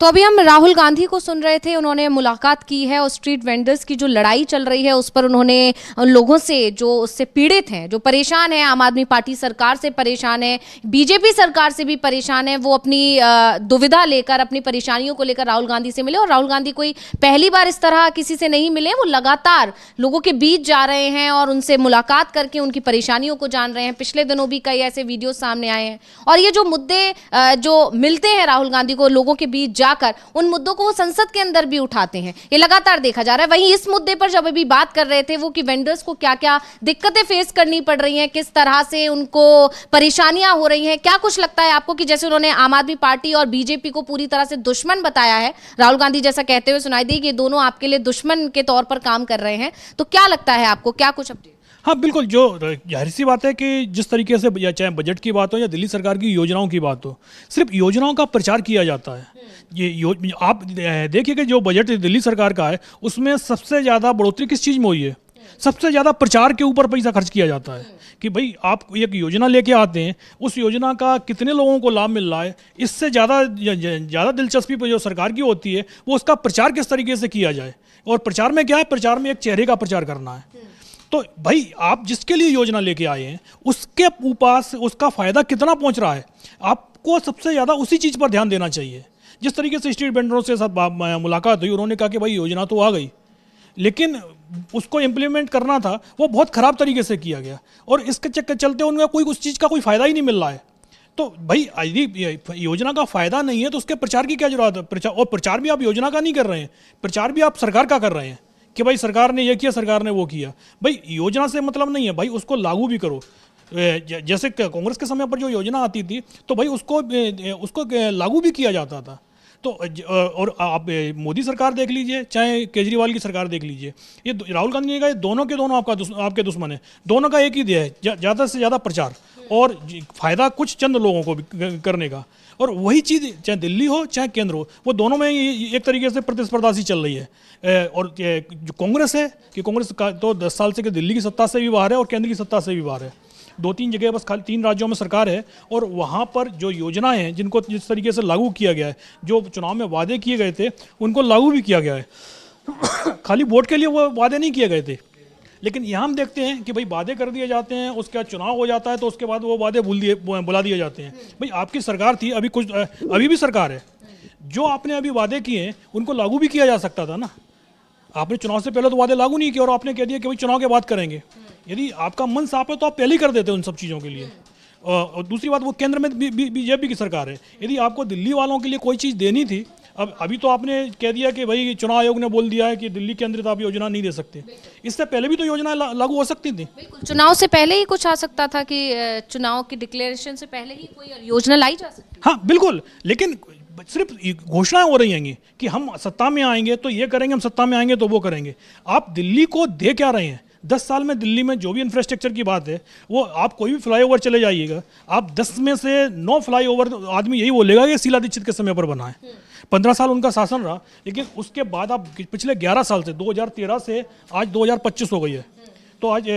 तो अभी हम राहुल गांधी को सुन रहे थे, उन्होंने मुलाकात की है और स्ट्रीट वेंडर्स की जो लड़ाई चल रही है उस पर उन्होंने लोगों से, जो उससे पीड़ित हैं, जो परेशान हैं, आम आदमी पार्टी सरकार से परेशान है, बीजेपी सरकार से भी परेशान है, वो अपनी दुविधा लेकर, अपनी परेशानियों को लेकर राहुल गांधी से मिले। और राहुल गांधी कोई पहली बार इस तरह किसी से नहीं मिले, वो लगातार लोगों के बीच जा रहे हैं और उनसे मुलाकात करके उनकी परेशानियों को जान रहे हैं। पिछले दिनों भी कई ऐसे वीडियो सामने आए हैं और ये जो मुद्दे जो मिलते हैं राहुल गांधी को लोगों के बीच जाकर, उन मुद्दों को वो संसद के अंदर भी उठाते हैं, ये लगातार देखा जा रहा है। वहीं इस मुद्दे पर जब अभी बात कर रहे थे वो कि वेंडर्स को क्या क्या दिक्कतें फेस करनी पड़ रही हैं, किस तरह से उनको परेशानियां हो रही हैं, क्या कुछ लगता है आपको कि जैसे उन्होंने आम आदमी पार्टी और बीजेपी को पूरी तरह से दुश्मन बताया है, राहुल गांधी जैसा कहते हुए सुनाई दी कि ये दोनों आपके लिए दुश्मन के तौर पर काम कर रहे हैं, तो क्या लगता है आपको, क्या कुछ अपडेट? हाँ बिल्कुल, जो जाहिर सी बात है कि जिस तरीके से चाहे बजट की बात हो या दिल्ली सरकार की योजनाओं की बात हो, सिर्फ योजनाओं का प्रचार किया जाता है। ये आप देखिए कि जो बजट दिल्ली सरकार का है उसमें सबसे ज़्यादा बढ़ोतरी किस चीज़ में हुई है? सबसे ज़्यादा प्रचार के ऊपर पैसा खर्च किया जाता है कि भाई आप एक योजना लेके आते हैं, उस योजना का कितने लोगों को लाभ मिल रहा है, इससे ज़्यादा दिलचस्पी जो सरकार की होती है वो उसका प्रचार किस तरीके से किया जाए। और प्रचार में क्या है? प्रचार में एक चेहरे का प्रचार करना है। तो भाई आप जिसके लिए योजना लेके आए हैं उसके पास उसका फ़ायदा कितना पहुंच रहा है, आपको सबसे ज़्यादा उसी चीज़ पर ध्यान देना चाहिए। जिस तरीके से स्ट्रीट वेंडरों से साथ मुलाकात हुई, उन्होंने कहा कि भाई योजना तो आ गई, लेकिन उसको इम्प्लीमेंट करना था वो बहुत ख़राब तरीके से किया गया और इसके चक्कर चलते उनका कोई उस चीज़ का कोई फ़ायदा ही नहीं मिल रहा है। तो भाई यदि योजना का फ़ायदा नहीं है तो उसके प्रचार की क्या जरूरत है? और प्रचार भी आप योजना का नहीं कर रहे हैं, प्रचार भी आप सरकार का कर रहे हैं कि भाई सरकार ने ये किया, सरकार ने वो किया। भाई योजना से मतलब नहीं है, भाई उसको लागू भी करो। जैसे कांग्रेस के समय पर जो योजना आती थी तो भाई उसको लागू भी किया जाता था। तो और आप मोदी सरकार देख लीजिए, चाहे केजरीवाल की सरकार देख लीजिए, ये राहुल गांधी ने कहा दोनों के दोनों आपके दुश्मन है। दोनों का एक ही ध्येय है, ज़्यादा से ज़्यादा प्रचार और फ़ायदा कुछ चंद लोगों को करने का। और वही चीज़ चाहे दिल्ली हो चाहे केंद्र हो, वो दोनों में एक तरीके से प्रतिस्पर्धा सी चल रही है। और जो कांग्रेस है कि कांग्रेस का तो 10 साल से दिल्ली की सत्ता से भी बाहर है और केंद्र की सत्ता से भी बाहर है। 2-3 जगह बस खाली 3 राज्यों में सरकार है और वहाँ पर जो योजनाएं हैं जिनको जिस तरीके से लागू किया गया है, जो चुनाव में वादे किए गए थे उनको लागू भी किया गया है। खाली वोट के लिए वो वादे नहीं किए गए थे, लेकिन यहाँ हम देखते हैं कि भाई वादे कर दिए जाते हैं, उसके बाद चुनाव हो जाता है तो उसके बाद वो वादे बुला दिए जाते हैं। भाई आपकी सरकार थी, अभी भी सरकार है, जो आपने अभी वादे किए हैं उनको लागू भी किया जा सकता था ना। आपने चुनाव से पहले तो वादे लागू नहीं किए और आपने कह दिया कि भाई चुनाव के बाद करेंगे। यदि आपका मन साफ है तो आप पहले ही कर देते उन सब चीज़ों के लिए। और दूसरी बात, वो केंद्र में बीजेपी की सरकार है। यदि आपको दिल्ली वालों के लिए कोई चीज़ देनी थी, अब अभी तो आपने कह दिया कि भाई चुनाव आयोग ने बोल दिया है कि दिल्ली के अंदर तो आप योजना नहीं दे सकते। इससे पहले भी तो योजना लागू हो सकती थी। बिल्कुल, चुनाव से पहले ही कुछ आ सकता था कि चुनाव की डिक्लेरेशन से पहले ही कोई योजना लाई जा सकती। हाँ बिल्कुल, लेकिन सिर्फ घोषणाएं हो रही हैं कि हम सत्ता में आएंगे तो ये करेंगे, हम सत्ता में आएंगे तो वो करेंगे। आप दिल्ली को दे क्या रहे हैं? 10 साल में दिल्ली में जो भी इंफ्रास्ट्रक्चर की बात है, वो आप कोई भी फ्लाईओवर चले जाइएगा, आप 10 में से 9 फ्लाईओवर आदमी यही बोलेगा कि शीला दीक्षित के समय पर बना है। 15 साल उनका शासन रहा, लेकिन उसके बाद आप पिछले 11 साल से 2013 से आज 2025 हो गई है, तो आज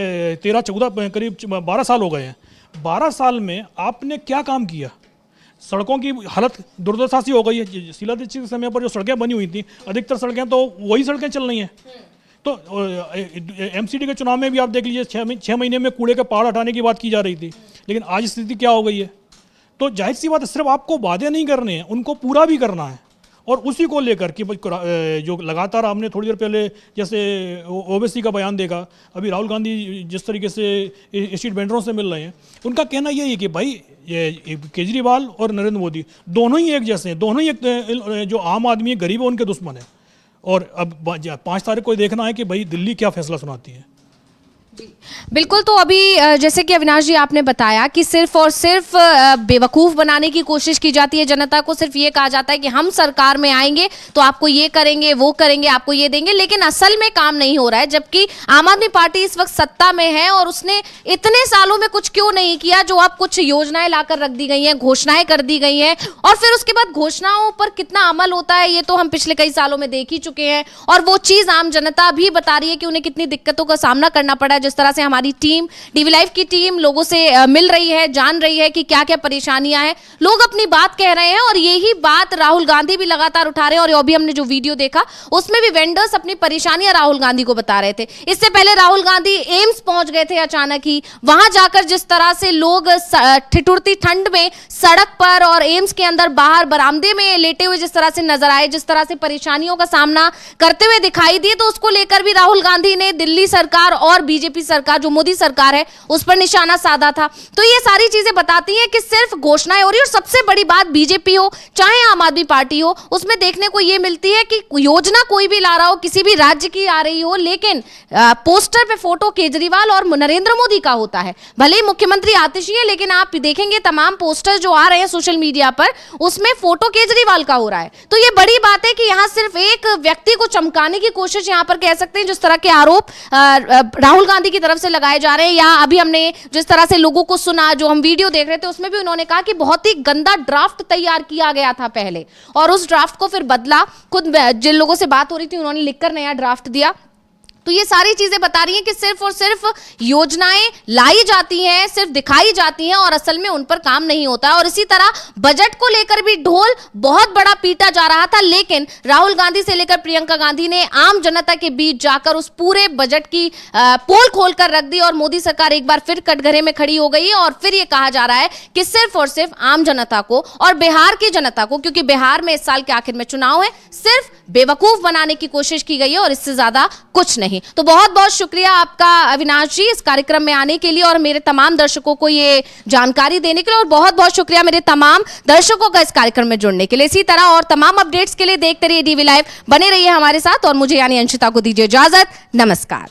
13-14 करीब 12 साल हो गए हैं। 12 साल में आपने क्या काम किया? सड़कों की हालत दुर्दशा सी हो गई है। शीला दीक्षित के समय पर जो सड़कें बनी हुई थी, अधिकतर सड़कें तो वही सड़कें चल रही हैं। तो एमसीडी के चुनाव में भी आप देख लीजिए, 6 महीने में कूड़े के पहाड़ हटाने की बात की जा रही थी, लेकिन आज स्थिति क्या हो गई है? तो जाहिर सी बात है, सिर्फ आपको वादे नहीं करने हैं, उनको पूरा भी करना है। और उसी को लेकर कि जो लगातार हमने थोड़ी देर पहले जैसे ओवैसी का बयान देखा, अभी राहुल गांधी जिस तरीके से स्ट्रीट वेंडरों से मिल रहे हैं, उनका कहना यही है कि भाई ये केजरीवाल और नरेंद्र मोदी दोनों ही एक जैसे हैं, दोनों ही जो आम आदमी है, गरीब है, उनके दुश्मन है। और अब 5 तारीख को देखना है कि भाई दिल्ली क्या फैसला सुनाती है। बिल्कुल, तो अभी जैसे कि अविनाश जी आपने बताया कि सिर्फ और सिर्फ बेवकूफ़ बनाने की कोशिश की जाती है जनता को। सिर्फ ये कहा जाता है कि हम सरकार में आएंगे तो आपको ये करेंगे, वो करेंगे, आपको ये देंगे, लेकिन असल में काम नहीं हो रहा है। जबकि आम आदमी पार्टी इस वक्त सत्ता में है और उसने इतने सालों में कुछ क्यों नहीं किया, जो अब कुछ योजनाएं लाकर रख दी गई हैं, घोषणाएं कर दी गई हैं, और फिर उसके बाद घोषणाओं पर कितना अमल होता है ये तो हम पिछले कई सालों में देख ही चुके हैं। और वो चीज़ आम जनता भी बता रही है कि उन्हें कितनी दिक्कतों का सामना करना पड़ा है। जिस तरह से हमारी टीम, डीवी लाइव की टीम लोगों से मिल रही है, जान रही है कि क्या क्या परेशानियां हैं, लोग अपनी बात कह रहे हैं, और यही बात राहुल गांधी भी लगातार उठा रहे हैं। और अभी हमने जो वीडियो देखा उसमें भी वेंडर्स अपनी परेशानियां राहुल गांधी को बता रहे थे। इससे पहले राहुल गांधी एम्स पहुंच गए थे अचानक ही, वहां जाकर जिस तरह से लोग ठिठुरती ठंड में सड़क पर और एम्स के अंदर बाहर बरामदे में लेटे हुए जिस तरह से नजर आए, जिस तरह से परेशानियों का सामना करते हुए दिखाई दिए, तो उसको लेकर भी राहुल गांधी ने दिल्ली सरकार और बीजेपी सरकार, जो मोदी सरकार है, उस पर निशाना साधा था। तो ये सारी चीजें बताती हैं कि सिर्फ घोषणाएं हो रही है। और सबसे बड़ी बात, बीजेपी हो चाहे आम आदमी पार्टी हो, उसमें देखने को ये मिलती है कि योजना कोई भी ला रहा हो, किसी भी राज्य की आ रही हो, लेकिन पोस्टर पे फोटो केजरीवाल और नरेंद्र मोदी का होता है। भले ही मुख्यमंत्री आतिश ही है, लेकिन आप देखेंगे तमाम पोस्टर जो आ रहे हैं सोशल मीडिया पर, उसमें फोटो केजरीवाल का हो रहा है। तो ये बड़ी बात है कि यहाँ सिर्फ एक व्यक्ति को चमकाने की कोशिश यहाँ पर कह सकते हैं, जिस तरह के आरोप राहुल गांधी की तरफ से लगाए जा रहे हैं, या अभी हमने जिस तरह से लोगों को सुना, जो हम वीडियो देख रहे थे, उसमें भी उन्होंने कहा कि बहुत ही गंदा ड्राफ्ट तैयार किया गया था पहले, और उस ड्राफ्ट को फिर बदला। खुद जिन लोगों से बात हो रही थी उन्होंने लिखकर नया ड्राफ्ट दिया। तो ये सारी चीजें बता रही हैं कि सिर्फ और सिर्फ योजनाएं लाई जाती हैं, सिर्फ दिखाई जाती हैं, और असल में उन पर काम नहीं होता है। और इसी तरह बजट को लेकर भी ढोल बहुत बड़ा पीटा जा रहा था, लेकिन राहुल गांधी से लेकर प्रियंका गांधी ने आम जनता के बीच जाकर उस पूरे बजट की पोल खोलकर रख दी, और मोदी सरकार एक बार फिर कटघरे में खड़ी हो गई है। और फिर ये कहा जा रहा है कि सिर्फ और सिर्फ आम जनता को और बिहार की जनता को, क्योंकि बिहार में इस साल के आखिर में चुनाव है, सिर्फ बेवकूफ बनाने की कोशिश की गई है, और इससे ज्यादा कुछ नहीं। तो बहुत बहुत शुक्रिया आपका अविनाश जी इस कार्यक्रम में आने के लिए और मेरे तमाम दर्शकों को ये जानकारी देने के लिए, और बहुत बहुत शुक्रिया मेरे तमाम दर्शकों का इस कार्यक्रम में जुड़ने के लिए। इसी तरह और तमाम अपडेट्स के लिए देखते रहिए डीवी लाइव, बने रहिए हमारे साथ, और मुझे यानी अंशिता को दीजिए इजाजत। नमस्कार।